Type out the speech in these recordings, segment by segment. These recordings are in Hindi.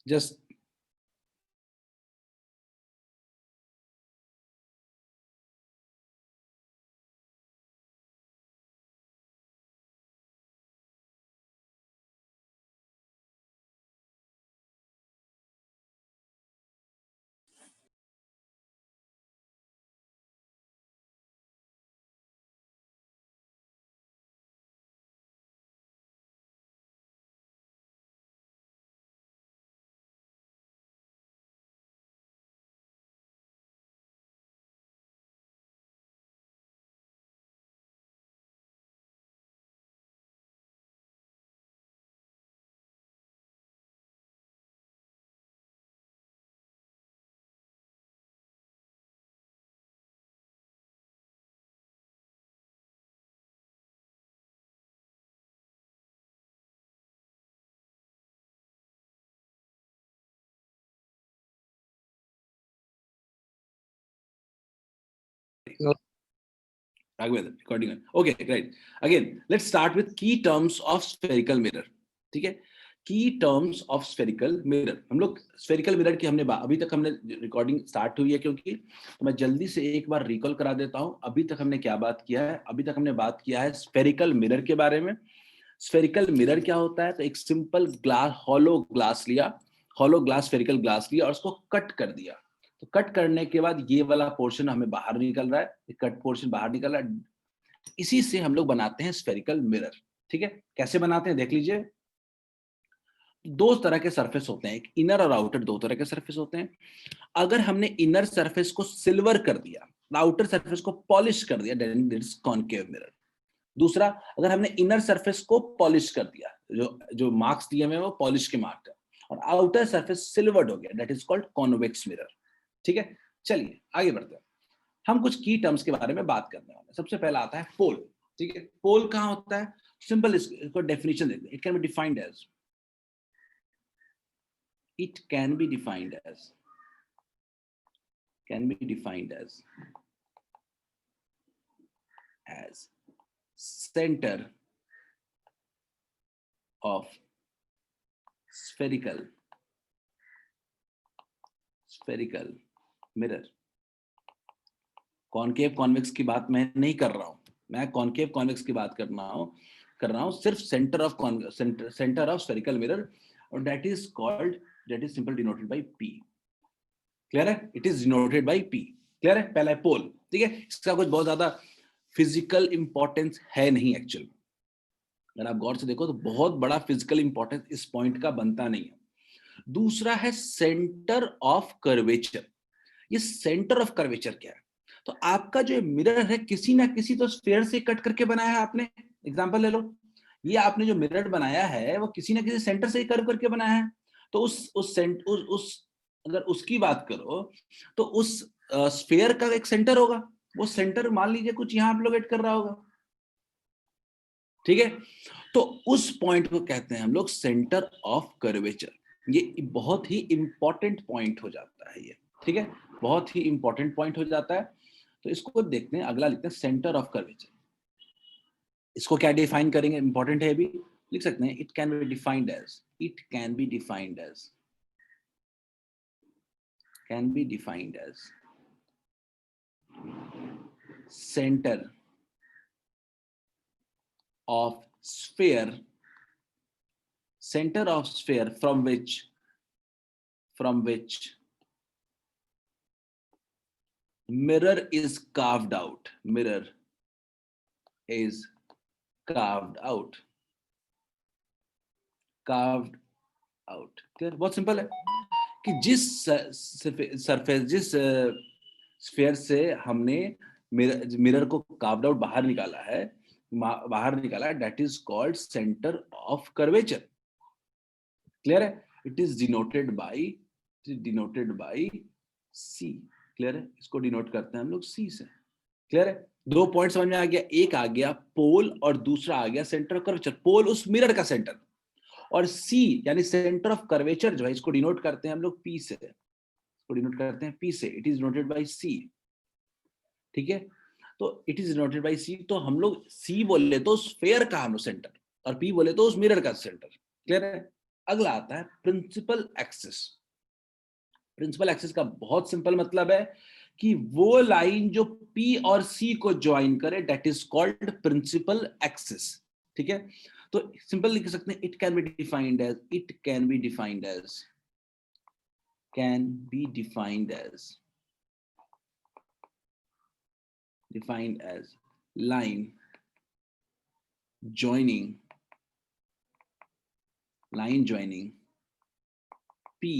Just recording. Okay right, again let's start with की टर्म्स ऑफ स्फेरिकल मिरर। ठीक है, की टर्म्स ऑफ स्फेरिकल मिरर। हम लोग स्फेरिकल मिरर की हमने अभी तक हमने रिकॉर्डिंग स्टार्ट हुई है क्योंकि, तो मैं जल्दी से एक बार रिकॉल करा देता हूं अभी तक हमने क्या बात किया है। अभी तक हमने बात किया है स्फेरिकल मिरर के बारे में। स्फेरिकल मिरर क्या होता है, तो एक सिंपल ग्लास, हॉलो ग्लास लिया, हॉलो ग्लास, स्फेरिकल ग्लास लिया और उसको कट कर दिया। तो कट करने के बाद ये वाला पोर्शन हमें बाहर निकल रहा है, कट पोर्शन बाहर निकल रहा है, इसी से हम लोग बनाते हैं स्फेरिकल मिरर। ठीक है, कैसे बनाते हैं देख लीजिए। दो तरह के सरफेस होते हैं, एक इनर और आउटर, दो तरह के सरफेस होते हैं। अगर हमने इनर सरफेस को सिल्वर कर दिया, आउटर सरफेस को पॉलिश कर दिया, then it is concave mirror. दूसरा, अगर हमने इनर सरफेस को पॉलिश कर दिया, जो जो मार्क्स दिए हुए वो पॉलिश के मार्क है, और आउटर सरफेस सिल्वर्ड हो गया, that is called convex mirror. ठीक है, चलिए आगे बढ़ते हैं। हम कुछ की टर्म्स के बारे में बात करने वाले हैं। सबसे पहला आता है पोल। ठीक है, पोल कहाँ होता है, सिंपल इसको डेफिनेशन देते हैं। It can be defined as, it can be defined as, can be defined as center of spherical mirror। Concave convex की बात मैं नहीं कर रहा हूं, मैं कॉनकेव कॉन्वेक्स की बात कर रहा हूं सिर्फ सेंटर ऑफ स्फेरिकल मिरर, और that is called, that is simple denoted by P। Clear है, it is denoted by P। Clear है, पहला है पोल। ठीक है, इसका कुछ बहुत ज्यादा फिजिकल इंपॉर्टेंस है नहीं एक्चुअल में, अगर आप गौर से देखो तो बहुत बड़ा फिजिकल इंपॉर्टेंस इस पॉइंट का बनता नहीं है। दूसरा है सेंटर ऑफ कर्वेचर। ये सेंटर ऑफ कर्वेचर क्या है, तो आपका जो मिरर है किसी ना किसी तो स्फीयर से कट करके बनाया है आपने। एग्जांपल ले लो, ये आपने जो मिरर बनाया है वो किसी ना किसी सेंटर से ही कर्व करके बनाया है। तो उस अगर उसकी बात करो तो उस स्फीयर का एक सेंटर होगा, वो सेंटर मान लीजिए कुछ यहां आप लोग एड कर रहा होगा। ठीक है, तो उस पॉइंट को कहते हैं हम लोग सेंटर ऑफ कर्वेचर। ये बहुत ही इंपॉर्टेंट पॉइंट हो जाता है ये। ठीक है, बहुत ही इंपॉर्टेंट पॉइंट हो जाता है। तो इसको देखते हैं, अगला लिखते हैं सेंटर ऑफ कर्वेचर। इसको क्या डिफाइन करेंगे, इंपॉर्टेंट है, अभी लिख सकते हैं। It can be defined as, it can be defined as, can be defined as centre of sphere, center of sphere from which mirror is carved out, mirror is carved out, carved out। Clear, बहुत सिंपल है कि जिस सरफेस, जिस स्फीयर से हमने मिरर को कार्व्ड आउट बाहर निकाला है, that is called centre of curvature. Clear है, it is denoted by C। Clear है, इसको डिनोट करते हैं हम लोग C से। क्लियर है, दो पॉइंट समझ में आ गया, एक आ गया पोल और दूसरा आ गया सेंटर ऑफ कर्वेचर। पोल उस मिरर का सेंटर, और C यानी सेंटर ऑफ कर्वेचर जो है, इसको डिनोट करते हैं हम लोग P से, इसको डिनोट करते हैं P से। It is denoted by C। ठीक है, तो it is denoted by C, तो हम लोग C बोले तो स्फीयर का हम लोग सेंटर, और P बोले तो उस मिरर का सेंटर। क्लियर है, अगला आता है प्रिंसिपल एक्सिस। प्रिंसिपल एक्सिस का बहुत सिंपल मतलब है कि वो लाइन जो P और C को ज्वाइन करे, that is called principal axis. ठीक है, तो सिंपल लिख सकते हैं, it can be defined as, it can be defined as, can be defined as, defined as line joining P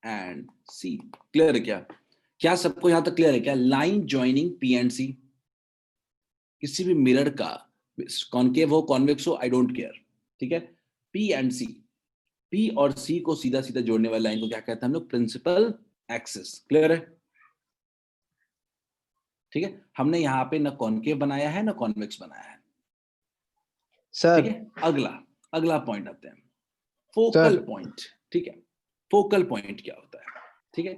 and C। Clear है क्या? क्या सबको यहां तक क्लियर है क्या? Line joining P and C, किसी भी मिरर का, कॉनकेव हो कॉन्वेक्स हो, आई डोंट केयर, ठीक है, P एंड C, P और C को सीधा सीधा जोड़ने वाली लाइन को क्या कहते हैं हम लोग? Principal axis. क्लियर है? ठीक है, हमने यहाँ पे ना कॉनकेव बनाया है ना कॉन्वेक्स बनाया है। सर ठीक है, अगला पॉइंट आते हैं, फोकल पॉइंट। ठीक है, फोकल पॉइंट क्या होता है? ठीक है,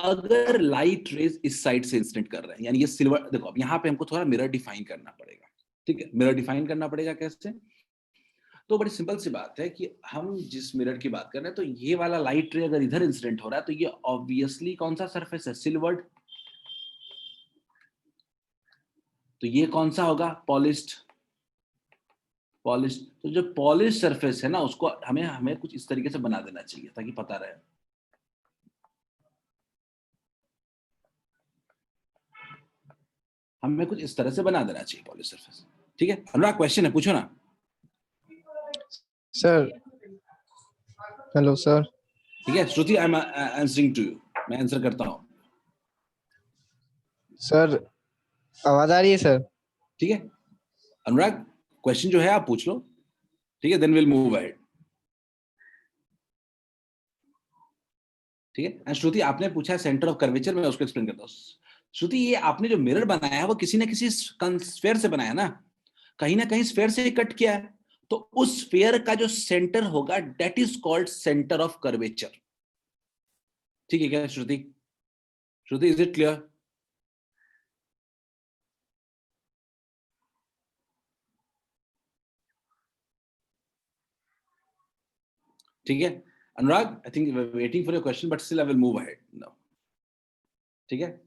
अगर लाइट रेज इस साइड से इंसिडेंट कर रहे हैं, यानी ये सिल्वर, देखो अब यहाँ पे हमको थोड़ा मिरर डिफाइन करना पड़ेगा। ठीक है, मिरर डिफाइन करना पड़ेगा कैसे? तो बड़ी सिंपल सी बात है कि हम जिस मिरर की बात कर रहे हैं, तो ये वाला लाइट रे अगर इधर इंसिडेंट हो रहा है तो ये ऑब्वियसली कौन सा सरफेस है? सिल्वर्ड। तो ये कौन सा होगा? पॉलिश्ड। पॉलिश, तो जो पॉलिश सरफेस है ना, उसको हमें कुछ इस तरीके से बना देना चाहिए ताकि पता रहे। हमें कुछ इस तरह से बना देना चाहिए पॉलिश सरफेस। ठीक है, अनुराग क्वेश्चन है, पूछो ना। Sir hello sir. ठीक है, Shruti, I am answering to you, मैं आंसर करता हूं। सर आवाज आ रही है सर? ठीक है, अनुराग क्वेश्चन जो है आप पूछ लो। ठीक है, देन विल मूव अहेड। ठीक है, एंड श्रुति आपने पूछा सेंटर ऑफ कर्वेचर, मैं उसको एक्सप्लेन करता हूँ। श्रुति, ये आपने जो मिरर बनाया है वो किसी ना किसी स्फीयर से बनाया ना, कहीं ना कहीं स्फीयर से कट किया है, तो उस स्फीयर का जो सेंटर होगा that is called centre of curvature. ठीक है क्या Shruti? Shruti, is it clear? ठीक है, Anurag, I think waiting for your question but still I will move ahead now. ठीक है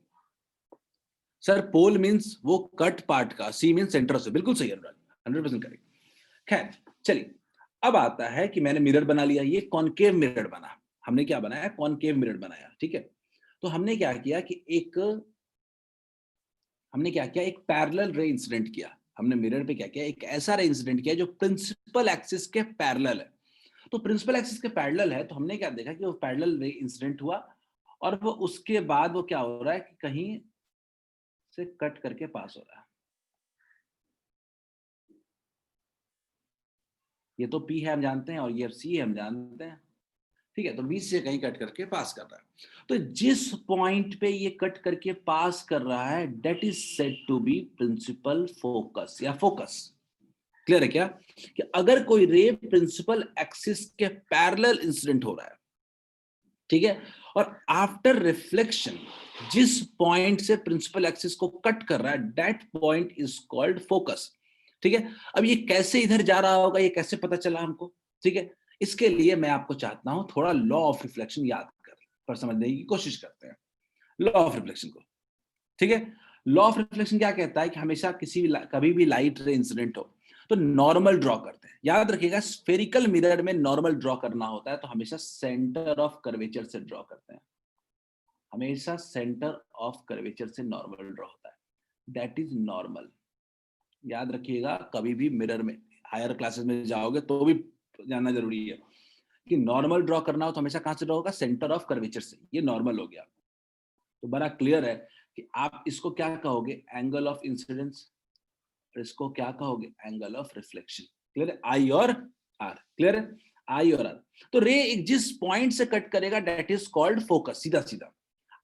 सर, पोल मींस वो कट पार्ट का, सी मींस सेंटर से, बिल्कुल सही अनुराग, 100% करेक्ट। खैर चलिए, अब आता है कि मैंने मिरर बना लिया, ये कॉनकेव मिरर बना। हमने क्या बनाया? कॉनकेव मिरर बनाया। ठीक है, तो हमने क्या किया कि एक पैरेलल रे इंसिडेंट किया। हमने मिरर पे क्या किया? एक ऐसा रे इंसिडेंट किया जो प्रिंसिपल एक्सिस के पैरेलल है। तो प्रिंसिपल एक्सिस के पैरेलल है, तो हमने क्या देखा कि वो पैरेलल रे इंसिडेंट हुआ, और वो उसके बाद वो क्या हो रहा है कि कहीं से कट करके पास हो रहा है। ये तो P है हम जानते हैं, और ये C है हम जानते हैं। ठीक है, तो बीच से कहीं कट करके पास कर रहा है। तो जिस पॉइंट पे ये कट करके पास कर रहा है that is said to be principal focus या फोकस। क्लियर है क्या? कि अगर कोई रे प्रिंसिपल एक्सिस के पैरेलल इंसिडेंट हो रहा है, ठीक है, और आफ्टर रिफ्लेक्शन जिस पॉइंट से प्रिंसिपल एक्सिस को कट कर रहा है that point is called focus. ठीक है, अब ये कैसे इधर जा रहा होगा, ये कैसे पता चला हमको? ठीक है, इसके लिए मैं आपको चाहता हूं थोड़ा लॉ ऑफ रिफ्लेक्शन याद कर, पर समझने की कोशिश करते हैं लॉ ऑफ रिफ्लेक्शन को। ठीक है, लॉ ऑफ रिफ्लेक्शन क्या कहता है कि हमेशा कभी भी लाइट रे इंसिडेंट हो तो नॉर्मल ड्रॉ करते हैं। याद रखिएगा, स्फेरिकल मिरर में नॉर्मल ड्रॉ करना होता है, तो हमेशा सेंटर ऑफ कर्वेचर से ड्रॉ करते हैं। हमेशा सेंटर ऑफ कर्वेचर से नॉर्मल ड्रॉ होता है, दैट इज नॉर्मल। याद रखिएगा, कभी भी मिरर में हायर क्लासेस में जाओगे तो भी जानना जरूरी है कि नॉर्मल ड्रॉ करना हो तो हमेशा कहां से ड्रॉ होगा? सेंटर ऑफ कर्वेचर से। ये नॉर्मल हो गया, तो बड़ा क्लियर है कि आप इसको क्या कहोगे? Angle of incidence. और इसको क्या कहोगे? Angle of reflection. क्लियर है? आई और आर। क्लियर है? आई और आर। तो रे एक जिस पॉइंट से कट करेगा दैट इज कॉल्ड फोकस, सीधा सीधा।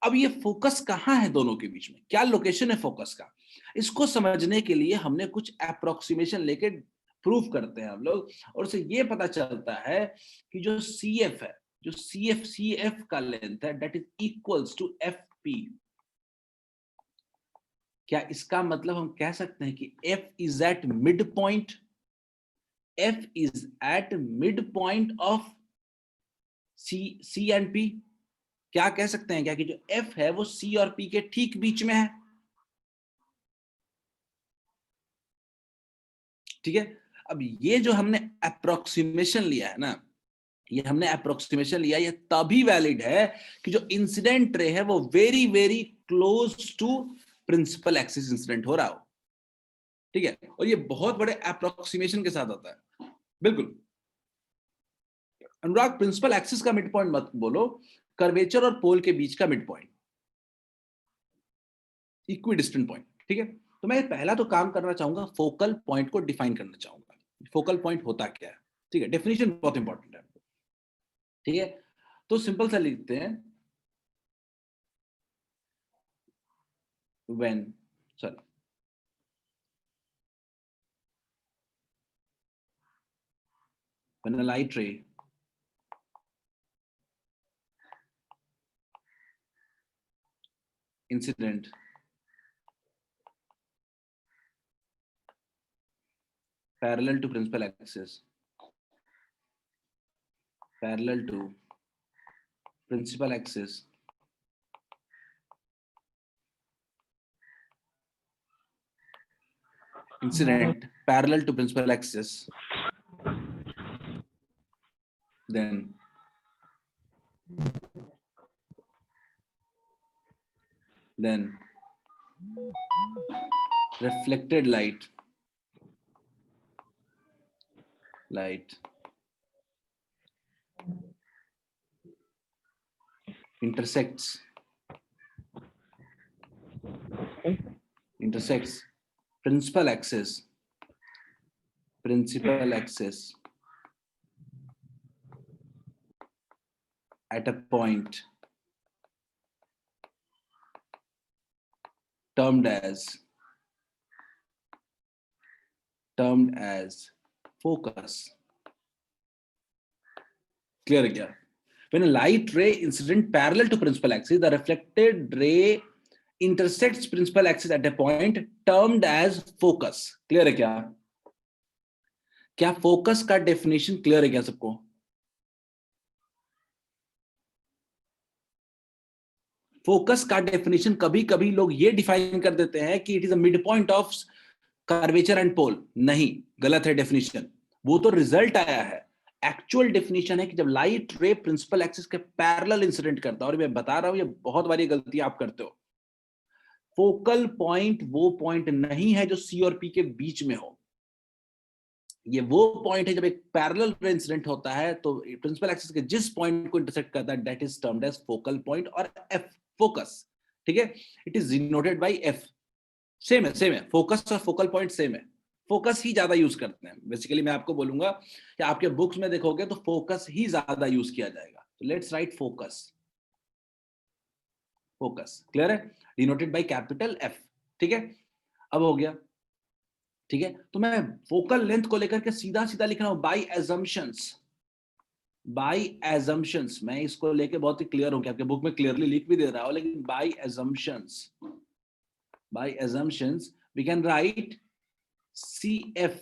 अब ये फोकस कहां है दोनों के बीच में? क्या लोकेशन है फोकस का? इसको समझने के लिए हमने कुछ अप्रोक्सीमेशन लेके प्रूफ करते हैं हम लोग, और उससे ये पता चलता है कि जो सी एफ है, जो सी एफ का लेंथ है that is equals to F P. क्या इसका मतलब हम कह सकते हैं कि F is at midpoint? F is at midpoint of C and P, क्या कह सकते हैं क्या कि जो एफ है वो सी और पी के ठीक बीच में है, ठीक है। अब ये जो हमने अप्रोक्सीमेशन लिया है ना, ये हमने अप्रोक्सीमेशन लिया, ये तभी वैलिड है कि जो इंसिडेंट रे है वो very very close to principal axis incident हो रहा हो, ठीक है। और ये बहुत बड़े अप्रोक्सीमेशन के साथ आता है, बिल्कुल। अनुराग, प्रिंसिपल एक्सिस का मिड पॉइंट मत बोलो, कर्वेचर और पोल के बीच का mid point, equi distant point, ठीक है। तो मैं पहला तो काम करना चाहूंगा, फोकल पॉइंट को डिफाइन करना चाहूंगा, फोकल पॉइंट होता क्या है, ठीक है। डेफिनेशन बहुत इंपॉर्टेंट है, ठीक है। तो सिंपल सा लिखते हैं, when sorry when a light ray incident parallel to principal axis incident parallel to principal axis, then reflected light intersects principal axis at a point termed as focus. Clear क्या? When a light ray incident parallel to principal axis, the reflected ray intersects principal axis at a point termed as focus. Clear है क्या? क्या फोकस का डेफिनेशन क्लियर है क्या सबको? फोकस का डेफिनेशन कभी कभी लोग ये डिफाइन कर देते हैं कि it is a midpoint of curvature and pole. नहीं, गलत है डेफिनेशन, वो तो रिजल्ट आया है। एक्चुअल डेफिनेशन है कि जब लाइट रे प्रिंसिपल एक्सिस के पैरेलल इंसिडेंट करता है, और मैं बता रहा हूं ये बहुत बारी गलती आप करते हो। फोकल पॉइंट वो पॉइंट नहीं है जो सी और पी के बीच में हो, ये वो पॉइंट है जब एक पैरेलल रे इंसिडेंट होता है तो प्रिंसिपल एक्सिस के जिस पॉइंट को इंटरसेक्ट करता है that is termed as focal point और एफ, फोकस, ठीक है। It is denoted by F. Same है, फोकस और फोकल पॉइंट सेम है, फोकस ही ज्यादा यूज करते हैं बेसिकली। मैं आपको बोलूंगा कि आपके बुक्स में देखोगे तो फोकस ही ज्यादा यूज किया जाएगा। तो लेट्स राइट फोकस, क्लियर है, डिनोटेड बाय कैपिटल एफ, ठीक है। अब हो गया, ठीक है। तो मैं फोकल लेंथ को लेकर के सीधा सीधा लिख रहा हूं बाय एजम्पशंस। मैं इसको लेके बहुत ही क्लियर हूं कि आपके बुक में क्लियरली लिख भी दे रहा हूं, लेकिन by assumptions we can write CF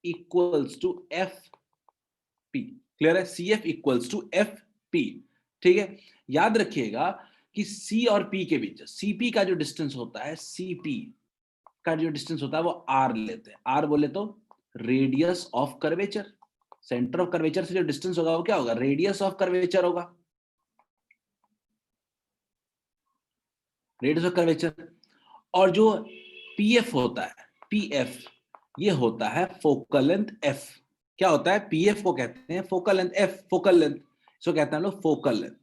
equals to FP। Clear है, CF इक्वल्स टू FP, ठीक है। याद रखिएगा कि C और P के बीच CP का जो डिस्टेंस होता है, CP का जो डिस्टेंस होता है वो R लेते हैं। R बोले तो radius of curvature, centre of curvature से जो डिस्टेंस होगा वो क्या होगा, रेडियस ऑफ कर्वेचर होगा, रेडियस ऑफ कर्वेचर। और जो PF होता है, PF ये होता है फोकल लेंथ F। क्या होता है, PF को कहते हैं focal length, F focal length, इसको कहते हैं हम लोग फोकल लेंथ।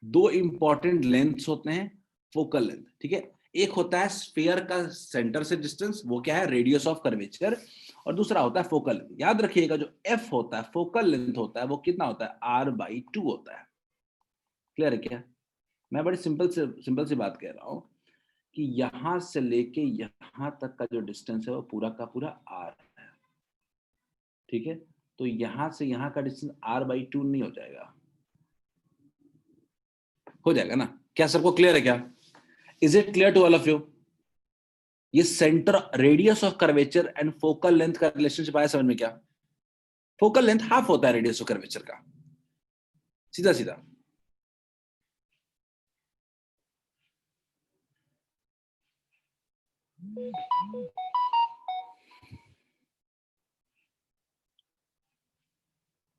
दो इंपॉर्टेंट लेंथ्स होते हैं फोकल लेंथ, ठीक है। एक होता है स्फीयर का सेंटर से डिस्टेंस, वो क्या है, रेडियस ऑफ कर्वेचर, और दूसरा होता है फोकल लेंथ। याद रखिएगा जो F होता है, फोकल लेंथ होता है, वो कितना होता है, R/2 होता है। क्लियर है क्या? मैं बड़ी सिंपल सी बात कह रहा हूं कि यहां से लेके यहां तक का जो डिस्टेंस है वो पूरा का पूरा R है, ठीक है। तो यहां से यहां का डिस्टेंस R/2 नहीं हो जाएगा, हो जाएगा ना? क्या सबको क्लियर है क्या? Is it clear to all of you? ये centre, radius of curvature and focal length का रिलेशनशिप आया समझ में क्या? फोकल लेंथ हाफ होता है रेडियस ऑफ कर्वेचर का, सीधा सीधा।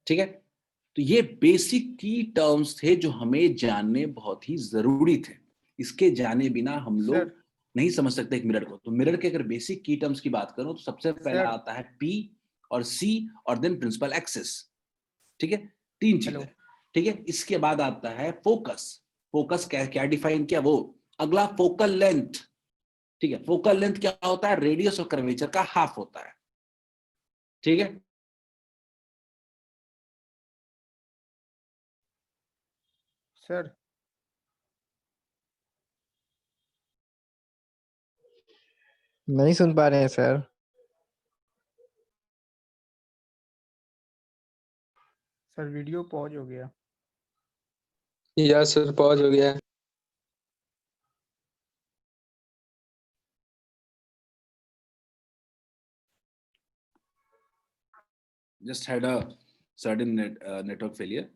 ठीक है, तो ये बेसिक की टर्म्स थे जो हमें जानने बहुत ही जरूरी थे। इसके जाने बिना हम सर लोग नहीं समझ सकते एक मिरर को। तो मिरर के अगर बेसिक की टर्म्स की बात करूं तो सबसे पहला सर आता है पी और सी और देन प्रिंसिपल एक्सिस। ठीक है, तीन चीजें। हेलो ठीक है, इसके बाद आता है फोकस। फोकस क्या क्या डिफाइन किया वो। अगला फोकल लेंथ। ठीक है, फोकल लेंथ क्या होता है, रेडियस ऑफ कर्वेचर का हाफ होता है। ठीक है, सर नहीं सुन पा रहे हैं सर। सर वीडियो पॉज हो गया। या सर पॉज हो गया है। just had a certain network failure.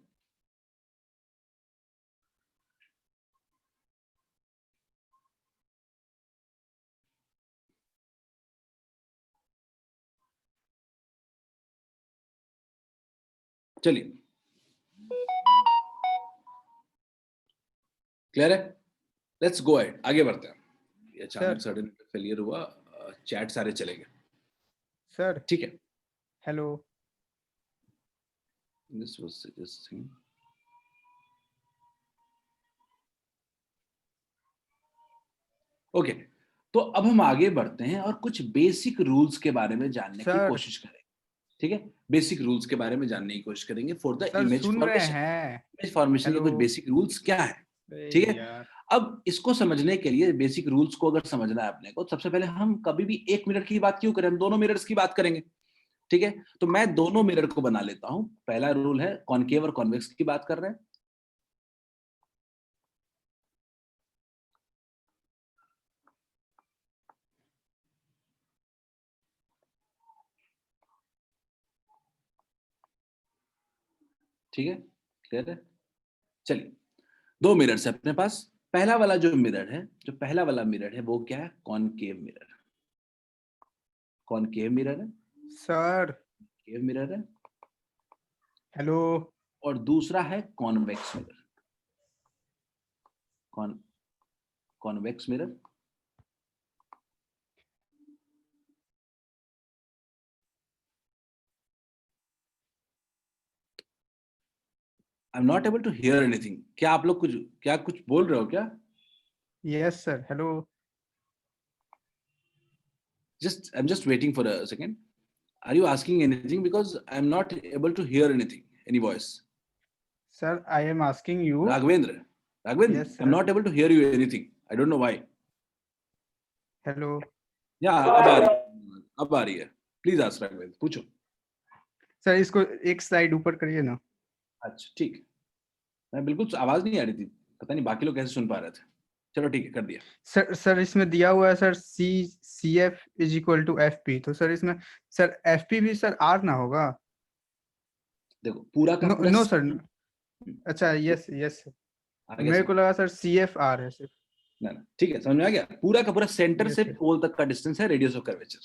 चलिए, क्लियर है, लेट्स गो अहेड, आगे बढ़ते हैं। ये अचानक सर सडन फेलियर हुआ, चैट सारे चले गए। सर ठीक है, hello this was suggesting okay. तो अब हम आगे बढ़ते हैं और कुछ बेसिक रूल्स के बारे में जानने की सर कोशिश करेंगे। ठीक है, बेसिक रूल्स के बारे में जानने की कोशिश करेंगे फॉर द सर इमेज सुन रहे फॉर्मेशन। हैं। इमेज फॉर्मेशन के हेलो कुछ बेसिक रूल्स क्या है। अरे ठीक है, यार अब इसको समझने के लिए, बेसिक रूल्स को अगर समझना है अपने को, सबसे पहले हम कभी भी एक मिरर की बात क्यों करें, हम दोनों मिरर्स की बात करेंगे। ठीक है, तो मैं दोनों मिरर को बना लेता हूं। पहला रूल है कॉनकेव और कॉन्वेक्स की बात कर रहे हैं। ठीक है, क्लियर है। चलिए, दो मिरर्स है अपने पास। पहला वाला जो मिरर है, जो पहला वाला मिरर है वो क्या है, कॉनकेव मिरर। कॉनकेव मिरर है, सर केव मिरर है। हेलो और दूसरा है convex mirror. Convex mirror. I am not able to hear anything. क्या आप लोग कुछ बोल रहे हो क्या? Yes sir hello I'm just waiting for a second. Are you asking anything? Because I'm not able to hear anything, any voice. Sir I am asking you. Raghavendra, yes I'm sir not able to hear you anything. I don't know why. Hello Yeah, अब आ रही है। Please ask Raghavendra, पूछो। सर इसको एक स्लाइड ऊपर करिए ना। अच्छा ठीक, मैं बिल्कुल आवाज नहीं आ रही थी, पता नहीं बाकी लोग कैसे सुन पा रहे थे। चलो ठीक है, कर दिया। सर इसमें दिया हुआ है sir C F is equal to F P, तो सर इसमें सर एफ पी भी सर आर ना होगा। देखो पूरा का नो पूरा नो सर अच्छा यस यस आगे मेरे समझ। को लगा सर सी एफ आर है सिर्फ। ना ना, ठीक है, समझ में आ गया। पूरा का पूरा सेंटर Yes, से sir. पोल तक का डिस्टेंस है रेडियस ऑफ कर्वेचर।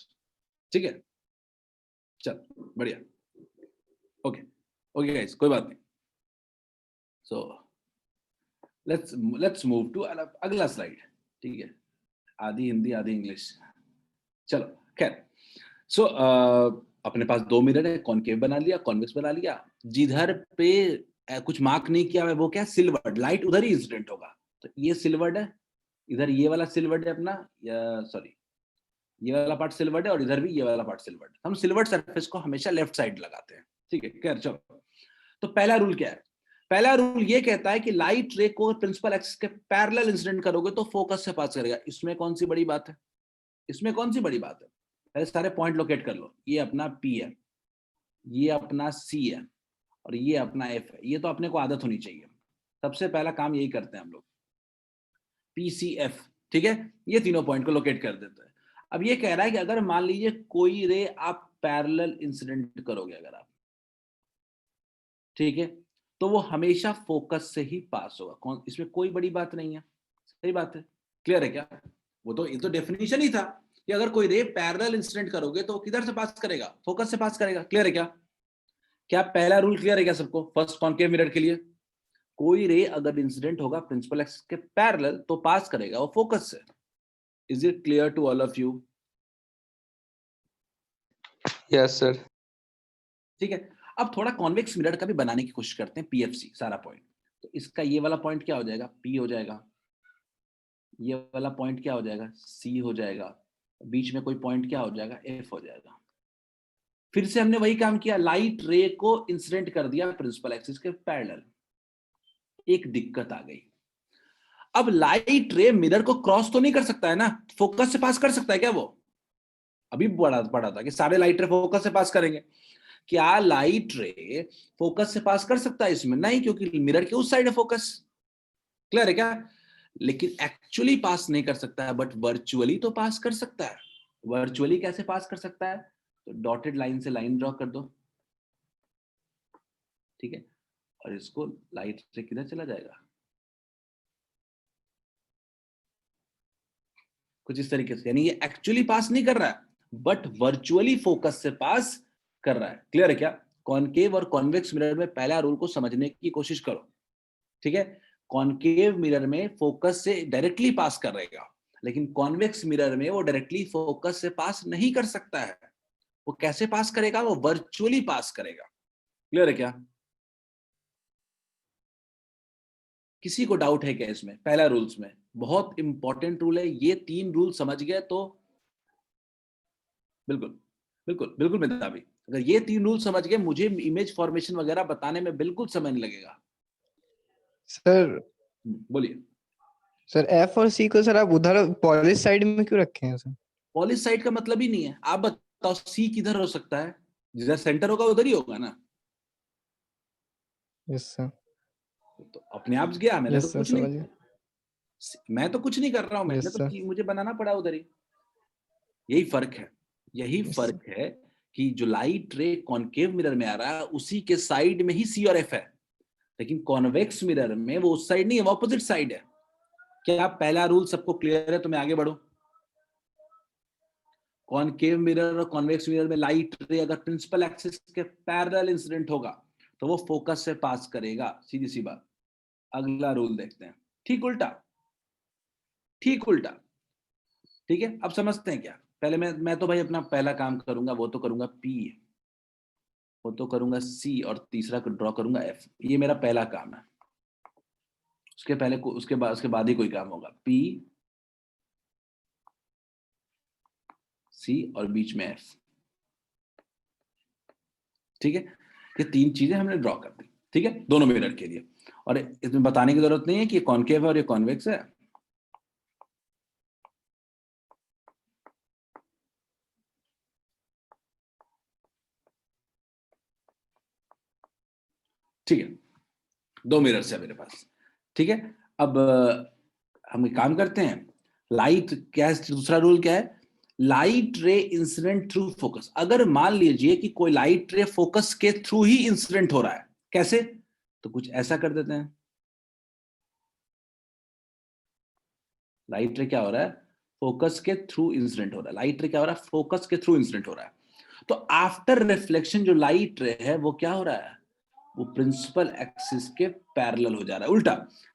ठीक है, चल बढ़िया। ओके ओके गाइस, कोई बात नहीं। सो लेट्स मूव टू अगला स्लाइड। ठीक है, आधी हिंदी आधी इंग्लिश, चलो खैर। सो अपने पास दो मिरर है, कॉनकेव बना लिया, कॉन्वेक्स बना लिया। जिधर पे कुछ मार्क नहीं किया है वो क्या, सिल्वर्ड लाइट उधर ही इंसिडेंट होगा। तो ये सिल्वर्ड है, इधर ये वाला सिल्वर्ड है अपना, या सॉरी ये वाला पार्ट सिल्वर्ड है और इधर भी ये वाला पार्ट सिल्वर्ड। हम सिल्वर्ड सरफेस को हमेशा लेफ्ट साइड लगाते हैं। ठीक है, खैर चलो। तो पहला रूल क्या है, पहला रूल ये कहता है कि लाइट रे को प्रिंसिपल एक्सिस के पैरेलल इंसिडेंट करोगे तो फोकस से पास करेगा। इसमें कौन सी बड़ी बात है, इसमें कौन सी बड़ी बात है। पहले सारे पॉइंट लोकेट कर लो। ये अपना पी है, ये अपना सी है और ये अपना एफ है। ये तो अपने को आदत होनी चाहिए, सबसे पहला काम यही करते हैं हम लोग, PCF। ठीक है, ये तीनों पॉइंट को लोकेट कर देते हैं। अब ये कह रहा है कि अगर मान लीजिए कोई रे आप पैरेलल इंसिडेंट करोगे, अगर आप ठीक है, तो वो हमेशा फोकस से ही पास होगा। कौन, इसमें कोई बड़ी बात नहीं है, सही बात है, क्लियर है क्या? वो तो, ये तो डेफिनेशन ही था कि अगर कोई रे पैरेलल इंसिडेंट करोगे तो किधर से पास करेगा? फोकस से पास करेगा। क्लियर है क्या? क्या पहला रूल क्लियर है क्या सबको? फर्स्ट कॉनकेव मिरर के लिए कोई रे अगर इंसिडेंट होगा प्रिंसिपल एक्सिस के पैरेलल तो पास करेगा वो फोकस से। Is it clear to all of you? Yes sir. ठीक है, अब थोड़ा कॉन्वेक्स मिरर का भी बनाने की कोशिश करते हैं, पीएफसी सारा पॉइंट। तो इसका ये वाला पॉइंट क्या हो जाएगा? पी हो जाएगा। ये वाला पॉइंट क्या हो जाएगा? सी हो जाएगा। बीच में कोई पॉइंट क्या हो जाएगा? एफ हो जाएगा। फिर से हमने वही काम किया, लाइट रे को इंसिडेंट कर दिया प्रिंसिपल एक्सिस के पैरेलल। एक दिक्कत आ गई, अब लाइट रे मिरर को क्रॉस तो नहीं कर सकता है ना, फोकस से पास कर सकता है क्या वो? अभी पढ़ा था कि सारे लाइट रे फोकस से पास करेंगे। क्या लाइट रे फोकस से पास कर सकता है इसमें? नहीं, क्योंकि मिरर के उस साइड है फोकस। क्लियर है क्या? लेकिन एक्चुअली पास नहीं कर सकता है, बट वर्चुअली तो पास कर सकता है। वर्चुअली कैसे पास कर सकता है? तो डॉटेड लाइन से लाइन ड्रॉ कर दो, ठीक है, और इसको लाइट से किधर चला जाएगा? कुछ इस तरीके से, यानी ये एक्चुअली पास नहीं कर रहा है बट वर्चुअली फोकस से पास कर रहा है। क्लियर है क्या? कॉनकेव और कॉन्वेक्स मिरर में पहला रूल को समझने की कोशिश करो, ठीक है। कॉनकेव मिरर में फोकस से डायरेक्टली पास कर रहेगा, लेकिन कॉन्वेक्स मिरर में वो डायरेक्टली फोकस से पास नहीं कर सकता है। वो कैसे पास करेगा? वो वर्चुअली पास करेगा। क्लियर है क्या? किसी को डाउट है क्या इसमें? पहला रूल्स में बहुत इंपॉर्टेंट रूल है ये, 3 रूल समझ गए तो बिल्कुल बिल्कुल बिल्कुल मेधावी, अगर ये 3 रूल समझ गए, मुझे इमेज फॉर्मेशन वगैरह बताने में बिल्कुल समय नहीं लगेगा। सर बोलिए। सर एफ और सी को सर आप उधर पॉलिश साइड में क्यों रखे हैं सर? पॉलिश साइड का मतलब ही नहीं है। आप बताओ सी किधर हो सकता है? जिधर सेंटर होगा उधर ही होगा ना। Yes sir. तो अपने आप गया, मैंने तो यस सर, कुछ नहीं, समझ गया। मैं तो कुछ नहीं कर रहा हूं, मैंने यस तो सर। मुझे बनाना पड़ा उधर ही। यही फर्क है, यही यस फर्क है कि जो लाइट रे कॉनकेव मिरर में आ रहा है उसी के साइड में ही सी और एफ है, लेकिन कॉन्वेक्स मिरर में वो उस साइड नहीं है, वो ऑपोजिट साइड है। क्या पहला रूल सबको क्लियर है? तो मैं आगे बढ़ूं। कॉनकेव मिरर और कॉन्वेक्स मिरर में लाइट रे अगर प्रिंसिपल एक्सिस के पैरेलल इंसिडेंट होगा तो वो फोकस से पास करेगा, सीधी सी बात। अगला रूल देखते हैं, ठीक उल्टा, ठीक उल्टा। ठीक है, अब समझते हैं क्या। पहले मैं तो भाई अपना पहला काम करूंगा, वो तो करूंगा पी, वो तो करूंगा सी, और तीसरा ड्रॉ करूंगा एफ। ये मेरा पहला काम है। उसके पहले उसके बाद ही कोई काम होगा। पी, सी और बीच में एफ। ठीक है, ये 3 चीजें हमने ड्रॉ कर दी, ठीक है, दोनों मिरर के लिए। और इसमें बताने की जरूरत नहीं है कि ये कॉनकेव है और ये कॉन्वेक्स है। ठीक है, 2 मिरर्स है मेरे पास। ठीक है, अब हम एक काम करते हैं। लाइट क्या है? दूसरा रूल क्या है? Light ray incident through focus. अगर मान लीजिए कि कोई लाइट रे फोकस के थ्रू ही इंसिडेंट हो रहा है, कैसे? तो कुछ ऐसा कर देते हैं। लाइट रे क्या हो रहा है? फोकस के थ्रू इंसिडेंट हो रहा है। लाइट रे क्या हो रहा है? फोकस के थ्रू इंसिडेंट हो रहा है। तो आफ्टर रिफ्लेक्शन जो लाइट रे है वो क्या हो रहा है? वो प्रिंसिपल एक्सिस के पैरेलल हो जा रहा है। उल्टा,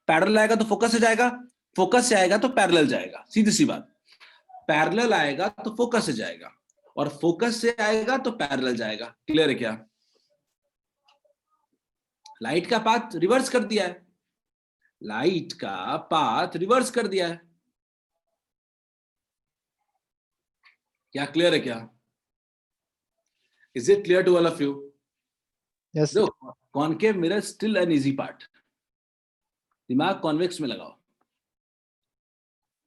पैरेलल आएगा तो फोकस से जाएगा, फोकस से आएगा तो पैरेलल जाएगा, सीधी सी बात। पैरेलल आएगा तो फोकस से जाएगा, और फोकस से आएगा तो पैरेलल जाएगा। क्लियर है क्या? लाइट का पाथ रिवर्स कर दिया है, लाइट का पाथ रिवर्स कर दिया है। क्या क्लियर है क्या? Is it clear to all of you? Yes दो concave mirror still an easy part. दिमाग कॉन्वेक्स में लगाओ,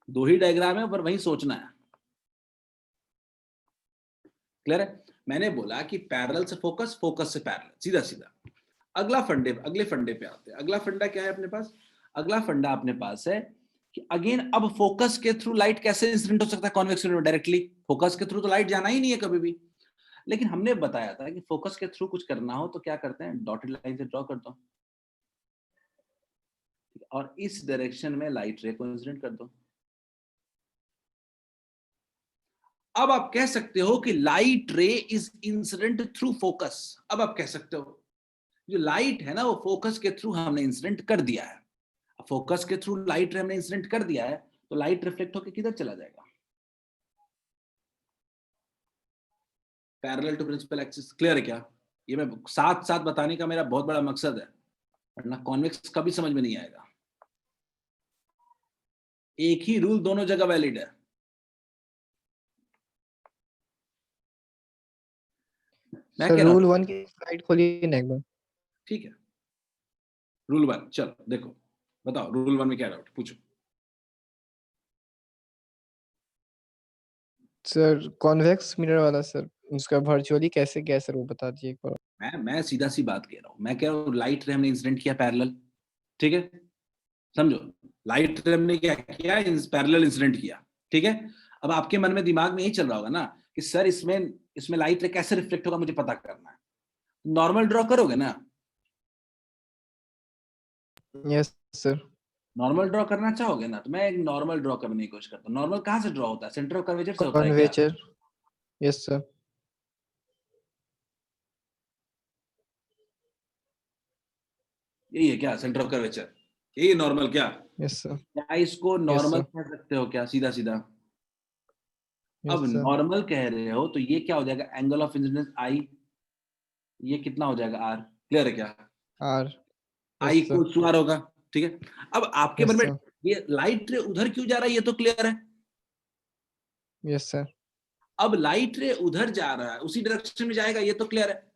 2 ही डायग्राम है पर वही सोचना है। क्लियर है? मैंने बोला कि पैरेलल से फोकस, फोकस से पैरेलल, सीधा सीधा। अगले फंडे पे आते हैं। अगला फंडा क्या है अपने पास? अगला फंडा अपने पास है कि अगेन अब फोकस के थ्रू लाइट कैसे इंसिडेंट हो सकता है कॉन्वेक्स मिरर में? डायरेक्टली फोकस के थ्रू तो लाइट जाना ही नहीं है कभी भी। लेकिन हमने बताया था कि फोकस के थ्रू कुछ करना हो तो क्या करते हैं, डॉटेड लाइन से ड्रॉ कर दो और इस डायरेक्शन में लाइट रे को इंसिडेंट कर दो। अब आप कह सकते हो कि लाइट रे इज इंसिडेंट थ्रू फोकस। अब आप कह सकते हो जो लाइट है ना वो फोकस के थ्रू हमने इंसिडेंट कर दिया है। फोकस के थ्रू लाइट रे हमने इंसिडेंट कर दिया है तो लाइट रिफ्लेक्ट होकर किधर चला जाएगा, parallel to principal axis. Clear है क्या? ये मैं साथ साथ बताने का मेरा बहुत बड़ा मकसद है, वरना कॉन्वेक्स कभी समझ में नहीं आएगा। एक ही रूल दोनों जगह वैलिड है। मैं सर कह रहा रूल हूं 1 की स्लाइड खोलिए ना एक बार। ठीक है, रूल 1 चलो देखो, बताओ रूल 1 में क्या डाउट पूछो। सर कॉन्वेक्स मिरर वाला सर, उसका वर्चुअली कैसे क्या सर वो बता दीजिए एक बार। मैं सीधा सी बात कह रहा हूं, मैं कह रहा हूं लाइट रे हमने इंसिडेंट किया पैरेलल, ठीक है, समझो, लाइट रे हमने क्या किया, पैरेलल इंसिडेंट किया, ठीक है। अब आपके मन में दिमाग में यही चल रहा होगा ना कि सर इसमें लाइट रे कैसे रिफ्लेक्ट होगा मुझे पता करना है। नॉर्मल ड्रॉ करोगे ना, यस सर। नॉर्मल ड्रॉ करना चाहोगे ना, तो मैं एक नॉर्मल ड्रॉ करने की कोशिश करता हूँ। नॉर्मल कहाँ से ड्रॉ होता है, सेंटर ऑफ कर्वेचर से होता है क्या? कॉन्वेचर। Yes sir. यही है क्या सेंटर ऑफ कर्वेचर, यही नॉर्मल क्या? Yes sir. क्या इसको यस नॉर्मल सर। कह सकते हो क्या, सीधा सीधा? अब यस सर। नॉर्मल कह रहे हो तो ये क्या हो जाएगा, एंगल ऑफ इंसिडेंस आई, ये कितना हो जाएगा आर। क्लियर है क्या? R. I yes sir. Equal to R होगा, ठीक है। अब आपके मन यस में सर। ये लाइट रे उधर क्यों जा रहा है, ये तो क्लियर है। Yes sir. अब लाइट रे उधर जा रहा है, उसी डायरेक्शन में जाएगा, ये तो क्लियर है।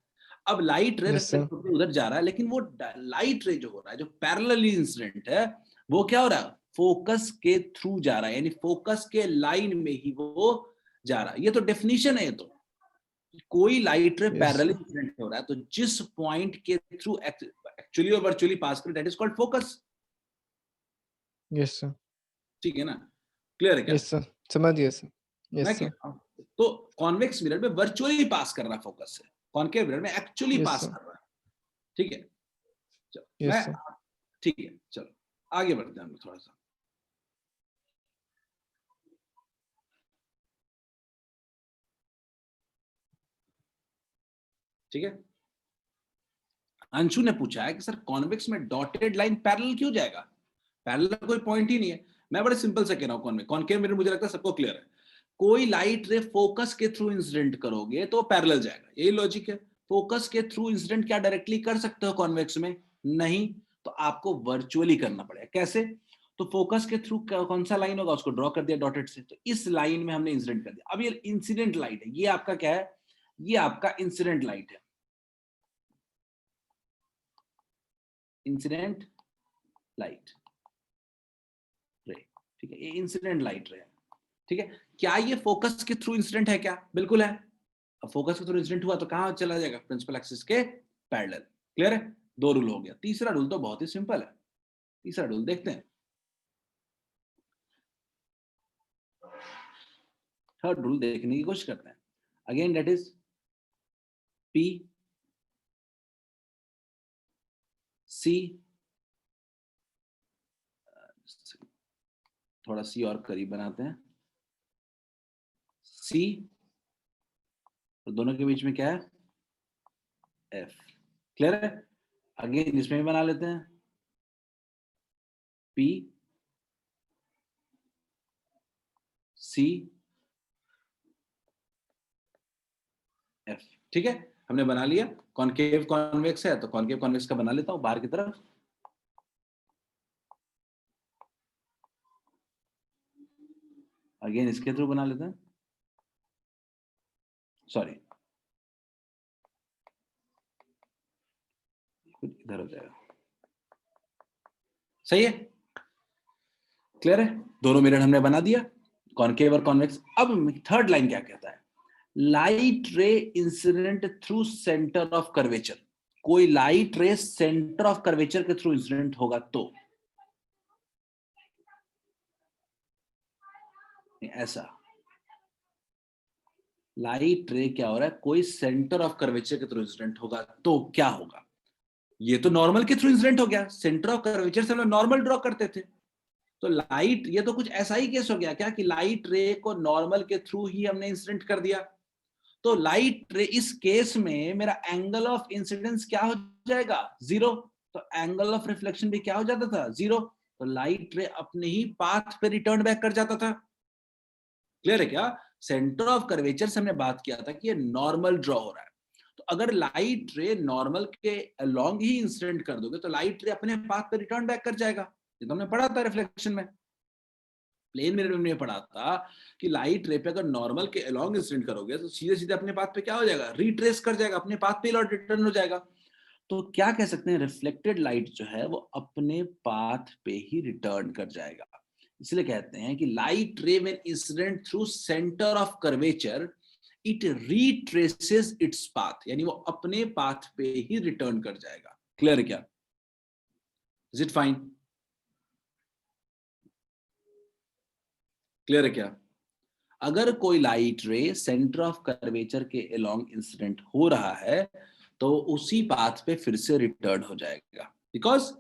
अब लाइट रे यस सर। रिफ्लेक्ट होकर उधर जा रहा है, लेकिन वो लाइट रे जो हो रहा है, जो पैरेलली इंसिडेंट है, वो क्या हो रहा है, फोकस के थ्रू जा रहा है, यानी फोकस के लाइन में ही वो जा रहा है। ये तो डेफिनेशन है। ये तो कोई लाइट रे यस पैरेलल सर। इंसिडेंट हो रहा है तो जिस पॉइंट के थ्रू एक्चुअली और वर्चुअली पास करे that is called focus. Yes sir. ठीक है ना? क्लियर है क्या? यस सर, समझ गया सर। मैं यस कह सर। रहा हूं तो कॉन्वेक्स मिरर में वर्चुअली पास कर रहा है फोकस से, कॉनकेव मिरर में एक्चुअली यस पास सर। कर रहा है। ठीक है, चलो यस मैं, सर। ठीक है चलो आगे बढ़ते हैं हम थोड़ा सा। ठीक है, अंशु ने पूछा है कि सर कॉन्वेक्स में डॉटेड लाइन पैरेलल क्यों जाएगा, पैरेलल कोई पॉइंट ही नहीं है। मैं बड़े सिंपल से कह रहा हूं, कॉनकेव मिरर मुझे लगता है सबको क्लियर है। कोई लाइट रे फोकस के थ्रू इंसिडेंट करोगे तो पैरेलल जाएगा, यही लॉजिक है। फोकस के थ्रू इंसिडेंट क्या डायरेक्टली कर सकते हो कॉन्वेक्स में? नहीं, तो आपको वर्चुअली करना पड़ेगा। कैसे? तो फोकस के थ्रू कौन सा लाइन होगा, उसको ड्रॉ कर दिया डॉटेड से, तो इस लाइन में हमने इंसिडेंट कर दिया। अब ये इंसिडेंट लाइट है, ये आपका क्या है, ये आपका इंसिडेंट लाइट है, इंसिडेंट लाइट रे, ठीक है, ये इंसिडेंट लाइट रे है। ठीक है, क्या ये फोकस के थ्रू इंसिडेंट है क्या? बिल्कुल है। अब फोकस के थ्रू इंसिडेंट हुआ तो कहां चला जाएगा, प्रिंसिपल एक्सिस के पैरेलल। क्लियर है? दो रूल हो गया। तीसरा रूल तो बहुत ही सिंपल है, तीसरा रूल देखते हैं। थर्ड रूल देखने की कोशिश करते हैं। Again that is P C, थोड़ा सी और करीब बनाते हैं, सी, तो दोनों के बीच में क्या है, एफ। क्लियर है? अगेन इसमें भी बना लेते हैं, पी सी एफ। ठीक है, हमने बना लिया। कॉनकेव कॉन्वेक्स है तो कॉनकेव कॉन्वेक्स का बना लेता हूं बाहर की तरफ। अगेन इसके थ्रू बना लेते हैं, सॉरी इधर हो जाएगा। सही है? क्लियर है? दोनों मिरर हमने बना दिया, कॉनकेव और कॉन्वेक्स। अब थर्ड लाइन क्या कहता है, light ray incident through centre of curvature. कोई light ray centre of curvature के थ्रू इंसिडेंट होगा तो ऐसा, लाइट रे क्या हो रहा है, कोई सेंटर ऑफ कर्वेचर के थ्रू इंसिडेंट होगा तो क्या होगा, ये तो नॉर्मल के थ्रू इंसिडेंट हो गया, सेंटर ऑफ कर्वेचर से हम लोग नॉर्मल ड्रॉ करते थे, तो लाइट, ये तो कुछ ऐसा ही केस हो गया क्या कि लाइट रे को नॉर्मल के थ्रू ही हमने इंसिडेंट कर दिया, तो लाइट रे इस केस में मेरा एंगल ऑफ इंसिडेंस क्या हो जाएगा, जीरो, तो एंगल ऑफ रिफ्लेक्शन भी क्या हो जाता था, जीरो, तो लाइट रे अपने ही पाथ पे रिटर्न बैक कर जाता था। क्लियर है क्या, सेंटर ऑफ कर्वेचर से हमने बात किया था कि ये नॉर्मल ड्रॉ हो रहा है, तो अगर लाइट रे नॉर्मल के अलोंग ही इंसिडेंट कर दोगे तो लाइट रे अपने पाथ पे रिटर्न बैक कर जाएगा, ये तो हमने पढ़ा था रिफ्लेक्शन में, प्लेन मिरर में पढ़ा था कि लाइट रे पे अगर नॉर्मल के अलोंग इंसिडेंट करोगे तो सीधे सीधे अपने पाथ पे क्या हो जाएगा, रिट्रेस कर जाएगा, अपने पाथ पे लौट रिटर्न हो जाएगा, तो क्या कह सकते हैं, रिफ्लेक्टेड लाइट जो है वो अपने पाथ पे ही रिटर्न कर जाएगा, इसलिए कहते हैं कि लाइट रे when incident through centre of curvature it retraces its path, यानी वो अपने पाथ पे ही रिटर्न कर जाएगा। क्लियर है क्या, इज इट फाइन, क्लियर है क्या, अगर कोई light ray centre of curvature के अलोंग इंसिडेंट हो रहा है तो उसी पाथ पे फिर से रिटर्न हो जाएगा, बिकॉज